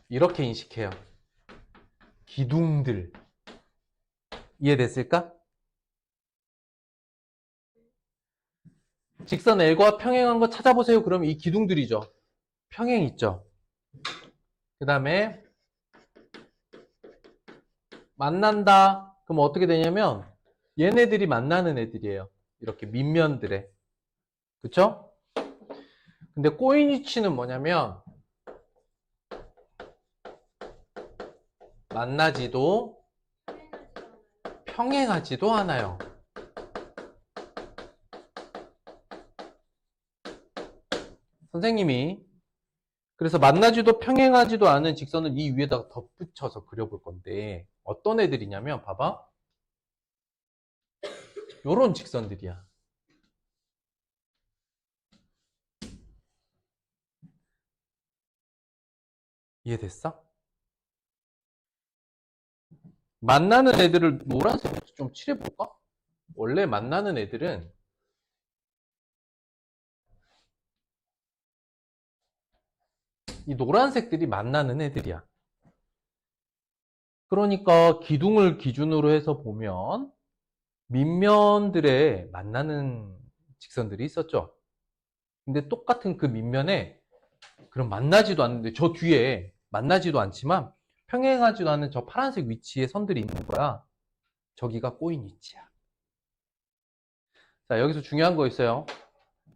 이렇게 인식해요. 기둥들. 이해됐을까? 직선 L과 평행한 거 찾아보세요. 그럼 이 기둥들이죠. 평행 있죠. 그 다음에 만난다. 그럼 어떻게 되냐면 얘네들이 만나는 애들이에요. 이렇게 밑면들에. 그쵸? 근데 꼬인 위치는 뭐냐면 만나지도 평행하지도 않아요. 선생님이 그래서 만나지도 평행하지도 않은 직선을 이 위에다가 덧붙여서 그려볼 건데 어떤 애들이냐면 봐봐. 요런 직선들이야. 이해됐어? 만나는 애들을 노란색으로 좀 칠해볼까? 원래 만나는 애들은 이 노란색들이 만나는 애들이야. 그러니까 기둥을 기준으로 해서 보면 밑면들에 만나는 직선들이 있었죠. 근데 똑같은 그 밑면에 그럼 만나지도 않는데 저 뒤에 만나지도 않지만 평행하지도 않은 저 파란색 위치에 선들이 있는 거야. 저기가 꼬인 위치야. 자, 여기서 중요한 거 있어요.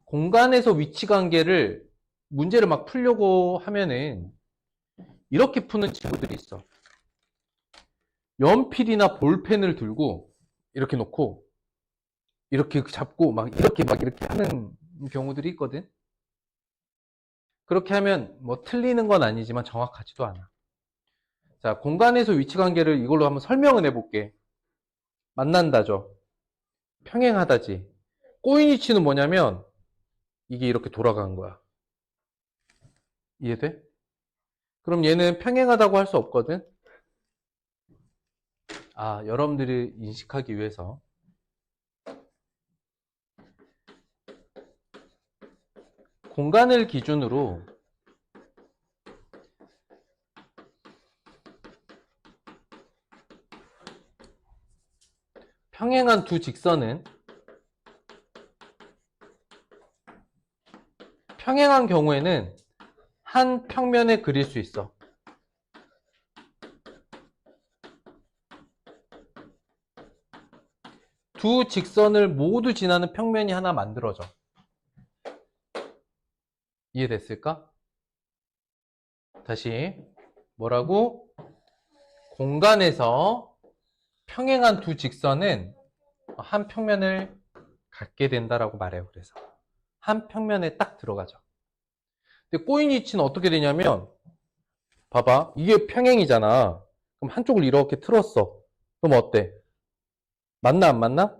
공간에서 위치 관계를 문제를 막 풀려고 하면은 이렇게 푸는 친구들이 있어. 연필이나 볼펜을 들고 이렇게 놓고 이렇게 잡고 막 이렇게 하는 경우들이 있거든. 그렇게 하면 뭐 틀리는 건 아니지만 정확하지도 않아. 자, 공간에서 위치 관계를 이걸로 한번 설명을 해볼게. 만난다죠. 평행하다지. 꼬인 위치는 뭐냐면 이게 이렇게 돌아가는 거야. 이해돼? 그럼 얘는 평행하다고 할 수 없거든. 아, 여러분들이 인식하기 위해서 공간을 기준으로 평행한 두 직선은 평행한 경우에는 한 평면에 그릴 수 있어. 두 직선을 모두 지나는 평면이 하나 만들어져. 이해됐을까? 다시 뭐라고? 공간에서 평행한 두 직선은 한 평면을 갖게 된다라고 말해요. 그래서 한 평면에 딱 들어가죠. 근데 꼬인 위치는 어떻게 되냐면 봐봐. 이게 평행이잖아. 그럼 한쪽을 이렇게 틀었어. 그럼 어때? 맞나 안 맞나?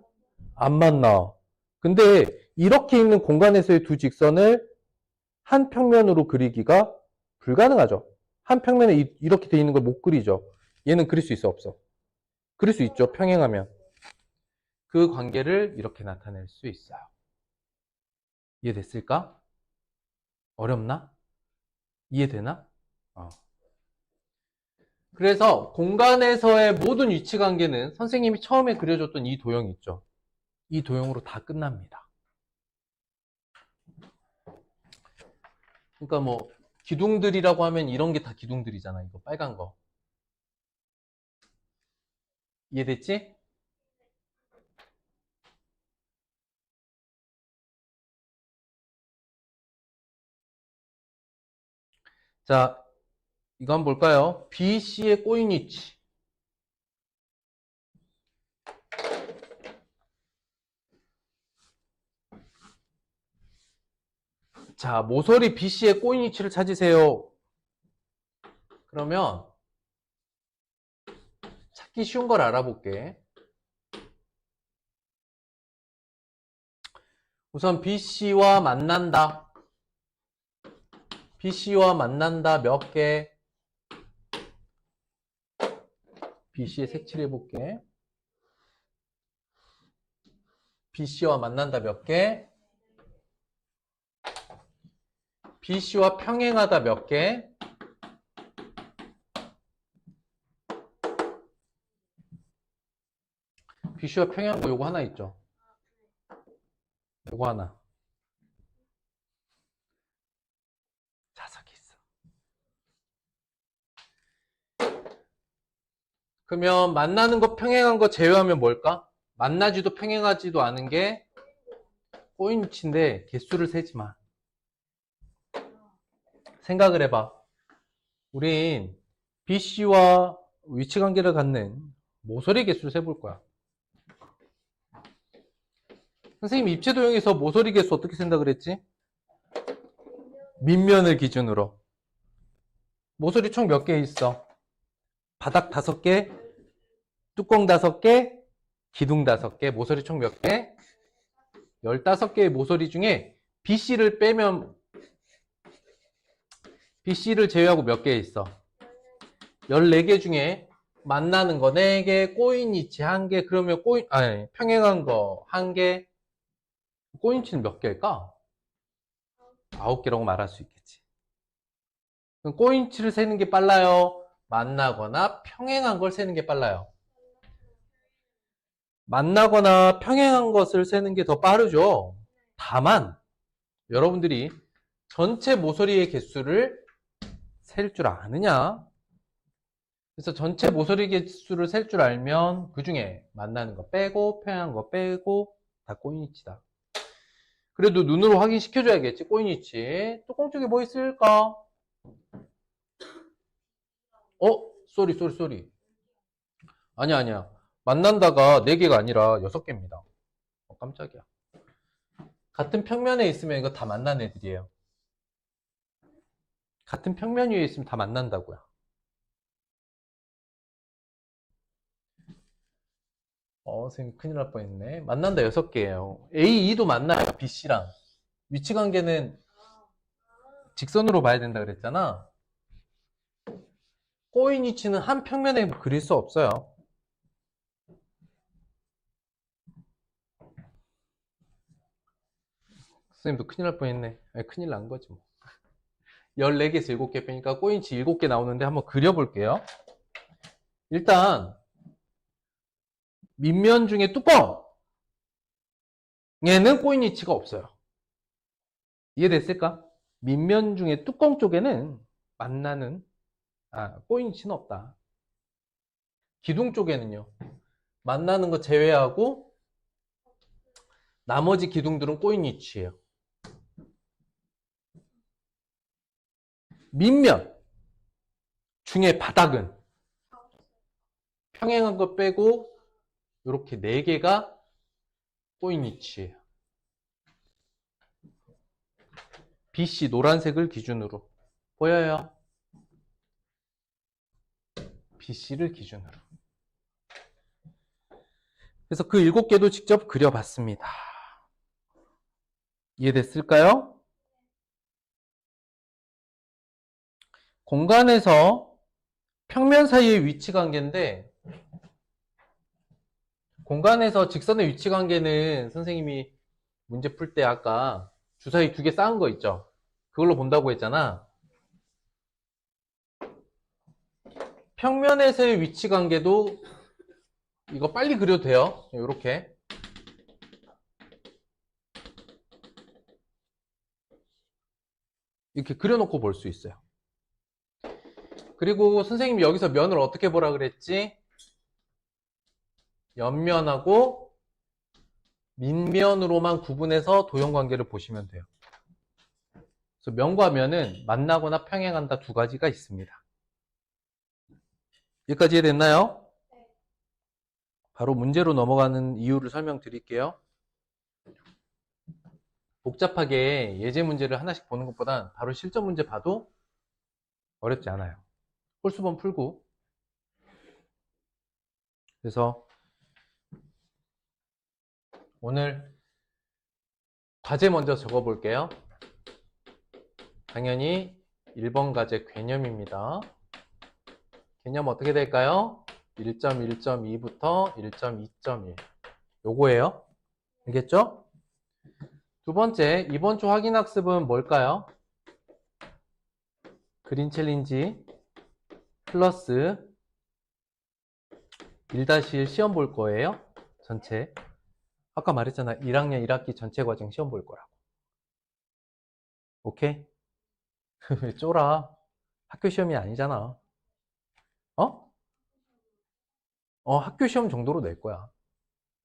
안 맞나. 근데 이렇게 있는 공간에서의 두 직선을 한 평면으로 그리기가 불가능하죠. 한 평면에 이렇게 돼 있는 걸 못 그리죠. 얘는 그릴 수 있어, 없어? 그릴 수 있죠. 평행하면. 그 관계를 이렇게 나타낼 수 있어요. 이해됐을까? 어렵나? 이해되나? 어. 그래서 공간에서의 모든 위치 관계는 선생님이 처음에 그려줬던 이 도형 있죠. 이 도형으로 다 끝납니다. 그러니까 뭐 기둥들이라고 하면 이런 게 다 기둥들이잖아. 이거 빨간 거. 이해됐지? 자, 이거 한번 볼까요? BC의 꼬인 위치. 자, 모서리 BC의 꼬인 위치를 찾으세요. 그러면 찾기 쉬운 걸 알아볼게. 우선 BC와 만난다. BC와 만난다 몇 개? BC에 색칠해 볼게. BC와 만난다 몇 개? BC와 평행하다 몇 개? BC와 평행한 거 요거 하나 있죠? 요거 하나. 자석이 있어. 그러면 만나는 거 평행한 거 제외하면 뭘까? 만나지도 평행하지도 않은 게 꼬인 위치인데 개수를 세지 마. 생각을 해봐. 우린 BC와 위치 관계를 갖는 모서리 개수를 세볼 거야. 선생님 입체 도형에서 모서리 개수 어떻게 센다 그랬지? 밑면을 기준으로. 모서리 총 몇 개 있어? 바닥 5개, 뚜껑 5개, 기둥 5개, 모서리 총 몇 개? 15개의 모서리 중에 BC를 빼면 BC를 제외하고 몇 개 있어? 14개 중에 만나는 거 4개, 꼬인 위치 1개, 그러면 평행한 거 1개, 꼬인 위치는 몇 개일까? 9개라고 말할 수 있겠지. 그럼 꼬인 위치를 세는 게 빨라요? 만나거나 평행한 걸 세는 게 빨라요? 만나거나 평행한 것을 세는 게 더 빠르죠. 다만 여러분들이 전체 모서리의 개수를 셀 줄 아느냐? 그래서 전체 모서리 개수를 셀 줄 알면 그 중에 만나는 거 빼고 평행한 거 빼고 다 꼬인 위치다. 그래도 눈으로 확인시켜줘야겠지. 꼬인 위치. 뚜껑 쪽에 뭐 있을까? 쏘리. 아니야. 만난다가 4개가 아니라 6개입니다. 깜짝이야. 같은 평면에 있으면 이거 다 만난 애들이에요. 같은 평면 위에 있으면 다 만난다고요. 선생님 큰일 날 뻔했네. 만난다 6개예요. A, E도 만나요. BC랑. 위치 관계는 직선으로 봐야 된다 그랬잖아. 꼬인 위치는 한 평면에 그릴 수 없어요. 선생님도 큰일 날 뻔했네. 아니, 큰일 난 거지 뭐. 14개에서 7개 빼니까 꼬인 위치 7개 나오는데 한번 그려볼게요. 일단 밑면 중에 뚜껑에는 꼬인 위치가 없어요. 이해됐을까? 밑면 중에 뚜껑 쪽에는 꼬인 위치는 없다. 기둥 쪽에는요. 만나는 거 제외하고 나머지 기둥들은 꼬인 위치예요. 밑면 중에 바닥은 평행한 거 빼고 이렇게 4개가 꼬인 위치예요. BC 노란색을 기준으로 보여요. BC를 기준으로. 그래서 그 7개도 직접 그려봤습니다. 이해됐을까요? 공간에서 평면 사이의 위치 관계인데 공간에서 직선의 위치 관계는 선생님이 문제 풀 때 아까 주사위 2개 쌓은 거 있죠? 그걸로 본다고 했잖아. 평면에서의 위치 관계도 이거 빨리 그려도 돼요. 이렇게. 이렇게 그려놓고 볼 수 있어요. 그리고 선생님이 여기서 면을 어떻게 보라 그랬지? 옆면하고 밑면으로만 구분해서 도형관계를 보시면 돼요. 그래서 면과 면은 만나거나 평행한다 2가지가 있습니다. 여기까지 이해됐나요? 바로 문제로 넘어가는 이유를 설명드릴게요. 복잡하게 예제 문제를 하나씩 보는 것보단 바로 실전 문제 봐도 어렵지 않아요. 홀수번 풀고. 그래서 오늘 과제 먼저 적어볼게요. 당연히 1번 과제 개념입니다. 개념 어떻게 될까요? 1.1.2부터 1.2.1 요거예요. 알겠죠? 두 번째, 이번 주 확인 학습은 뭘까요? 그린 챌린지 플러스 1-1 시험 볼 거예요. 전체. 아까 말했잖아. 1학년 1학기 전체 과정 시험 볼 거라고. 오케이? 왜 쫄아? 학교 시험이 아니잖아. 어? 학교 시험 정도로 낼 거야.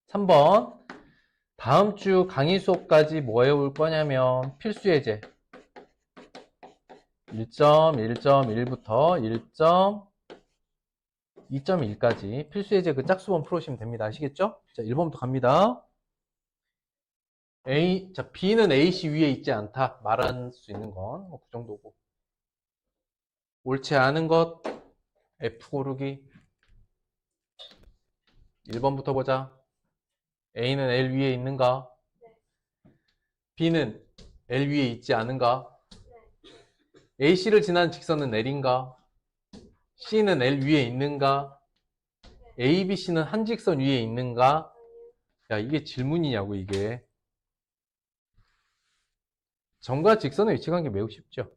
3번. 다음 주 강의 수업까지 뭐 해올 거냐면 필수 예제 1.1.1부터 1.2.1까지 필수 예제 그 짝수번 풀으시면 됩니다. 아시겠죠? 자, 1번부터 갑니다. 자, B는 A씨 위에 있지 않다. 말할 수 있는 건 그 정도고. 옳지 않은 것 F 고르기. 1번부터 보자. A는 L 위에 있는가? B는 L 위에 있지 않은가? AC를 지난 직선은 L인가? C는 L 위에 있는가? A, B, C는 한 직선 위에 있는가? 야, 이게 질문이냐고, 이게. 점과 직선의 위치관계 매우 쉽죠.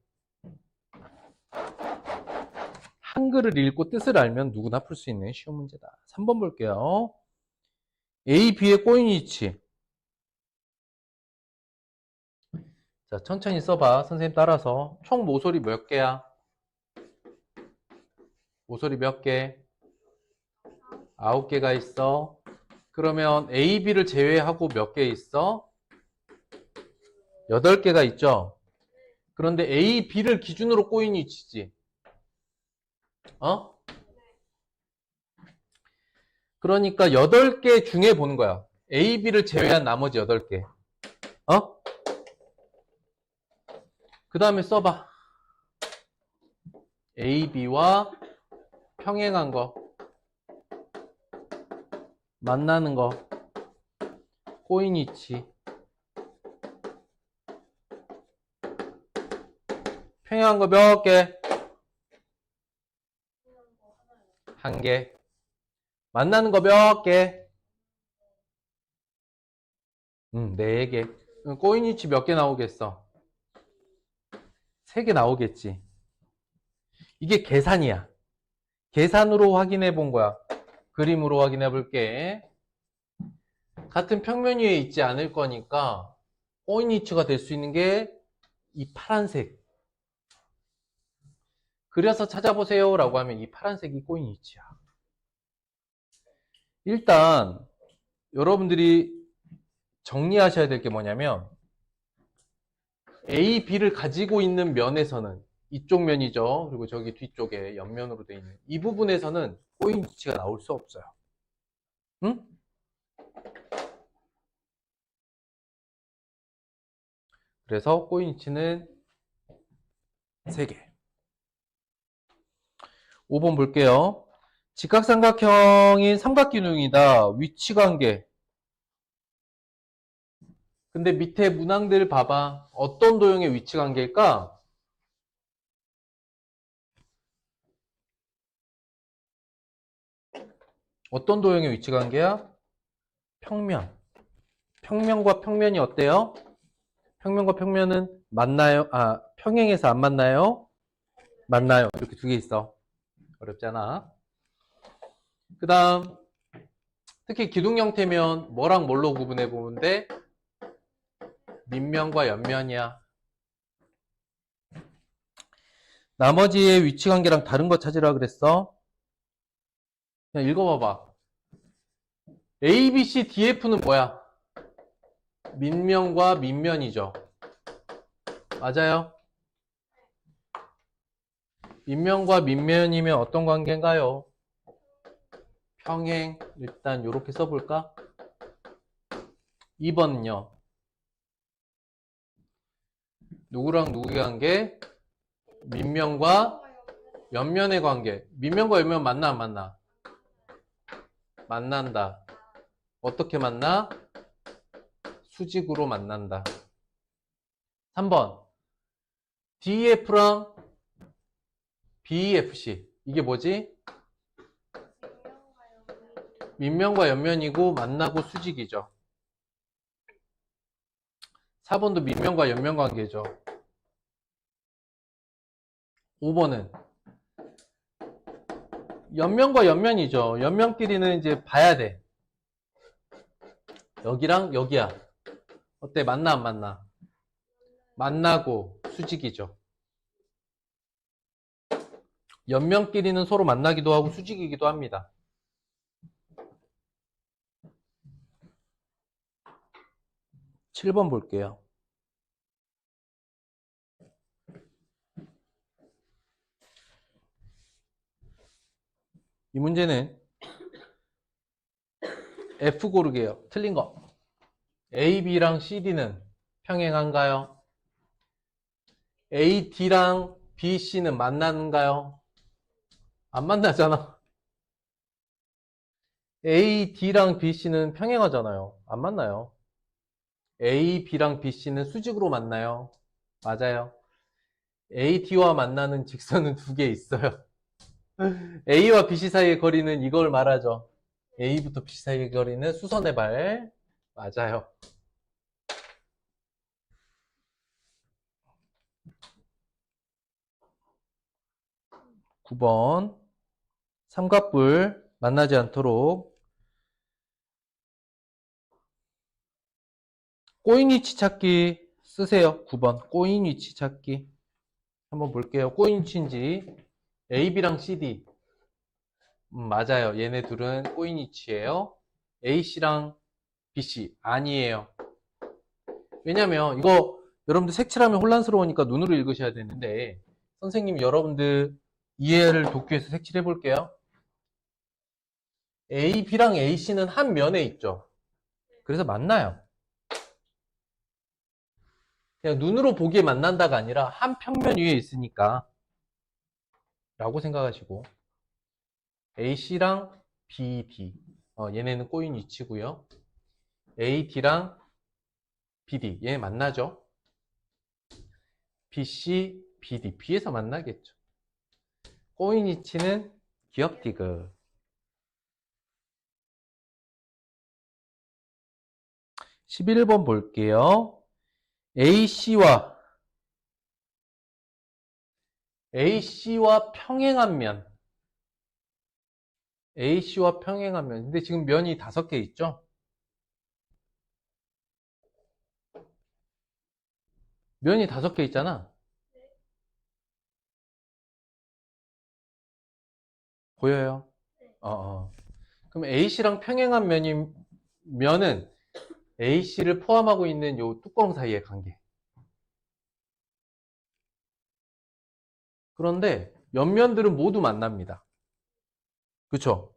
한글을 읽고 뜻을 알면 누구나 풀 수 있는 쉬운 문제다. 3번 볼게요. A, B의 꼬인 위치. 자, 천천히 써봐. 선생님 따라서. 총 모서리 몇 개야? 모서리 몇 개? 9개가 있어. 그러면 A, B를 제외하고 몇 개 있어? 8개가 있죠? 그런데 A, B를 기준으로 꼬인 위치지. 어? 그러니까 8개 중에 보는 거야. A, B를 제외한 나머지 8개. 어? 그 다음에 써봐. A, B와 평행한 거. 만나는 거. 꼬인 위치. 평행한 거 몇 개? 1개. 만나는 거 몇 개? 4개. 꼬인 위치 몇 개 나오겠어? 3개 나오겠지. 이게 계산이야. 계산으로 확인해 본 거야. 그림으로 확인해 볼게. 같은 평면 위에 있지 않을 거니까 꼬인 위치가 될 수 있는 게 이 파란색. 그려서 찾아보세요 라고 하면 이 파란색이 꼬인 위치야. 일단 여러분들이 정리하셔야 될 게 뭐냐면 A, B를 가지고 있는 면에서는 이쪽 면이죠. 그리고 저기 뒤쪽에 옆면으로 되어 있는 이 부분에서는 꼬인 위치가 나올 수 없어요. 응? 그래서 꼬인 위치는 3개. 5번 볼게요. 직각삼각형인 삼각기둥이다. 위치관계. 근데 밑에 문항들 봐봐. 어떤 도형의 위치관계일까? 어떤 도형의 위치관계야? 평면. 평면과 평면이 어때요? 평면과 평면은 만나요? 평행해서 안 만나요? 만나요. 이렇게 두 개 있어. 어렵잖아. 그 다음, 특히 기둥 형태면 뭐랑 뭘로 구분해 보면 돼? 밑면과 옆면이야. 나머지의 위치관계랑 다른 거 찾으라 그랬어. 그냥 읽어봐봐. A, B, C, D, F는 뭐야? 밑면과 밑면이죠. 맞아요? 밑면과 밑면이면 어떤 관계인가요? 평행. 일단 이렇게 써볼까? 2번은요. 누구랑 누구의 관계? 밑면과 옆면의 관계. 밑면과 옆면 만나 안 만나? 만난다. 어떻게 만나? 수직으로 만난다. 3번. DEF랑 BEFC. 이게 뭐지? 밑면과 옆면이고 만나고 수직이죠. 4번도 밑면과 옆면 관계죠. 5번은 옆면과 옆면이죠. 옆면끼리는 이제 봐야 돼. 여기랑 여기야. 어때? 만나 안 만나? 만나고 수직이죠. 옆면끼리는 서로 만나기도 하고 수직이기도 합니다. 칠 번 볼게요. 이 문제는 F 고르게요. 틀린 거. A, B랑 CD는 평행한가요? A, D랑 B, C는 만나는가요? 안 만나잖아. A, D랑 B, C는 평행하잖아요. 안 만나요. A, B랑 B, C는 수직으로 만나요. 맞아요. A, D와 만나는 직선은 두 개 있어요. A와 BC 사이의 거리는 이걸 말하죠. A부터 BC 사이의 거리는 수선의 발. 맞아요. 9번. 삼각뿔 만나지 않도록 꼬인 위치 찾기 쓰세요. 9번. 꼬인 위치 찾기. 한번 볼게요. 꼬인 위치인지. A, B랑 CD. 맞아요. 얘네 둘은 꼬인 위치예요. A씨랑 BC. 아니에요. 왜냐면 이거 여러분들 색칠하면 혼란스러우니까 눈으로 읽으셔야 되는데 선생님 여러분들 이해를 돕기 위해서 색칠해 볼게요. A, B랑 AC는 한 면에 있죠. 그래서 만나요. 그냥 눈으로 보기에 만난다가 아니라 한 평면 위에 있으니까 라고 생각하시고 AC랑 BD 얘네는 꼬인 위치고요. AD랑 BD 얘네 만나죠. BC, BD B에서 만나겠죠. 꼬인 위치는 기억 디귿. 11번 볼게요. AC와 평행한 면. AC와 평행한 면. 근데 지금 면이 5개 있죠? 면이 5개 있잖아. 보여요? 그럼 AC랑 평행한 면은 AC를 포함하고 있는 요 뚜껑 사이의 관계. 그런데 옆면들은 모두 만납니다. 그쵸?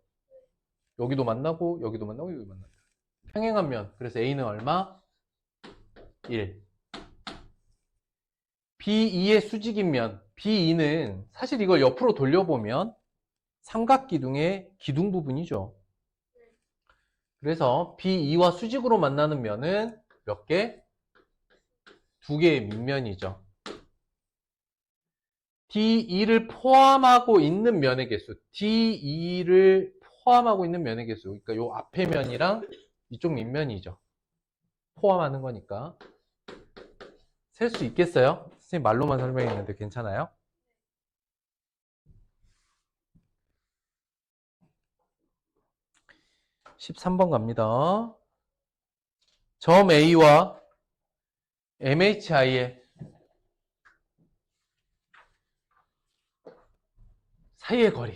여기도 만나고, 여기도 만나고, 여기도 만납니다. 평행한 면. 그래서 A는 얼마? 1. B2의 수직인 면. B2는 사실 이걸 옆으로 돌려보면 삼각기둥의 기둥 부분이죠. 그래서 B2와 수직으로 만나는 면은 몇 개? 2개의 밑면이죠. D2를 포함하고 있는 면의 개수. D2를 포함하고 있는 면의 개수. 그러니까 요 앞에 면이랑 이쪽 밑면이죠. 포함하는 거니까. 셀 수 있겠어요? 선생님 말로만 설명했는데 괜찮아요? (13번) 갑니다. 점 A와 MHI의 사이의 거리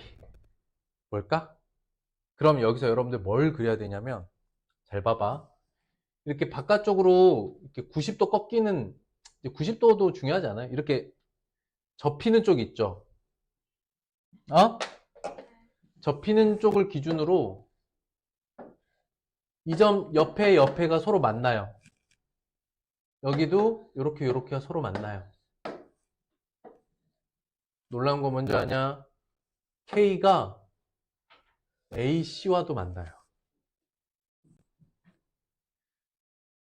뭘까? 그럼 여기서 여러분들 뭘 그려야 되냐면 잘 봐봐. 이렇게 바깥쪽으로 이렇게 90도 꺾이는 90도도 중요하지 않아요? 이렇게 접히는 쪽 있죠? 접히는 쪽을 기준으로 이 점 옆에가 서로 만나요. 여기도 이렇게가 서로 만나요. 놀라운 거 뭔지 아냐? K가 AC와도 만나요.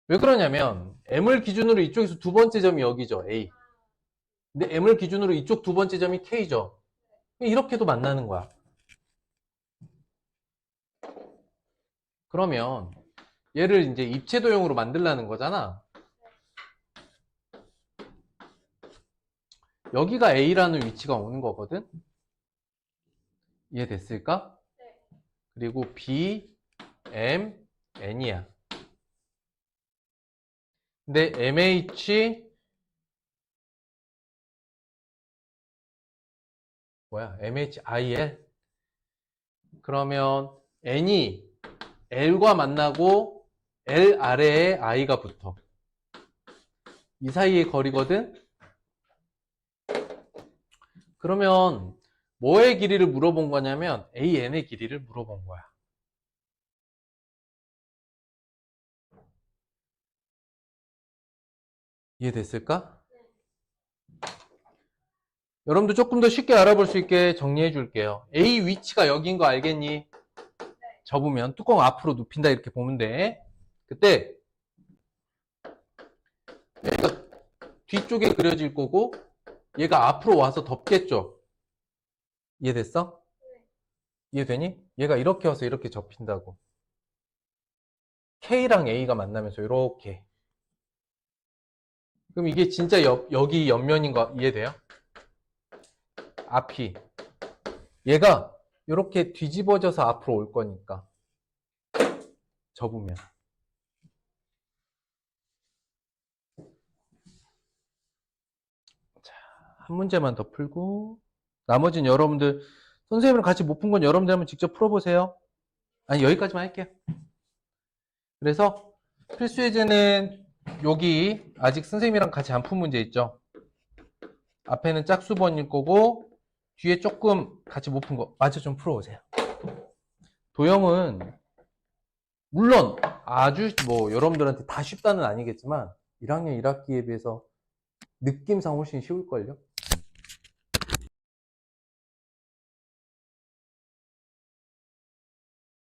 왜 그러냐면 M을 기준으로 이쪽에서 두 번째 점이 여기죠. A. 근데 M을 기준으로 이쪽 두 번째 점이 K죠. 이렇게도 만나는 거야. 그러면 얘를 이제 입체 도형으로 만들라는 거잖아. 여기가 A라는 위치가 오는 거거든. 이해됐을까? 그리고 B, M, N이야. 근데 MH MHIL? 그러면 N이 L과 만나고 L 아래에 I가 붙어. 이 사이의 거리거든? 그러면 뭐의 길이를 물어본 거냐면 AN의 길이를 물어본 거야. 이해됐을까? 여러분도 조금 더 쉽게 알아볼 수 있게 정리해 줄게요. A 위치가 여기인 거 알겠니? 접으면 뚜껑 앞으로 눕힌다 이렇게 보면 돼. 그때 얘가 뒤쪽에 그려질 거고 얘가 앞으로 와서 덮겠죠? 이해됐어? 이해되니? 얘가 이렇게 와서 이렇게 접힌다고. K랑 A가 만나면서 이렇게. 그럼 이게 진짜 여기 옆면인 거 이해돼요? 앞이. 얘가 이렇게 뒤집어져서 앞으로 올 거니까. 접으면. 자, 한 문제만 더 풀고 나머지는 여러분들 선생님이랑 같이 못 푼 건 여러분들 한번 직접 풀어보세요. 아니 여기까지만 할게요. 그래서 필수 예제는 여기 아직 선생님이랑 같이 안 푼 문제 있죠. 앞에는 짝수번일 거고 뒤에 조금 같이 못 푼 거 마저 좀 풀어오세요. 도형은 물론 아주 뭐 여러분들한테 다 쉽다는 아니겠지만 1학년 1학기에 비해서 느낌상 훨씬 쉬울걸요.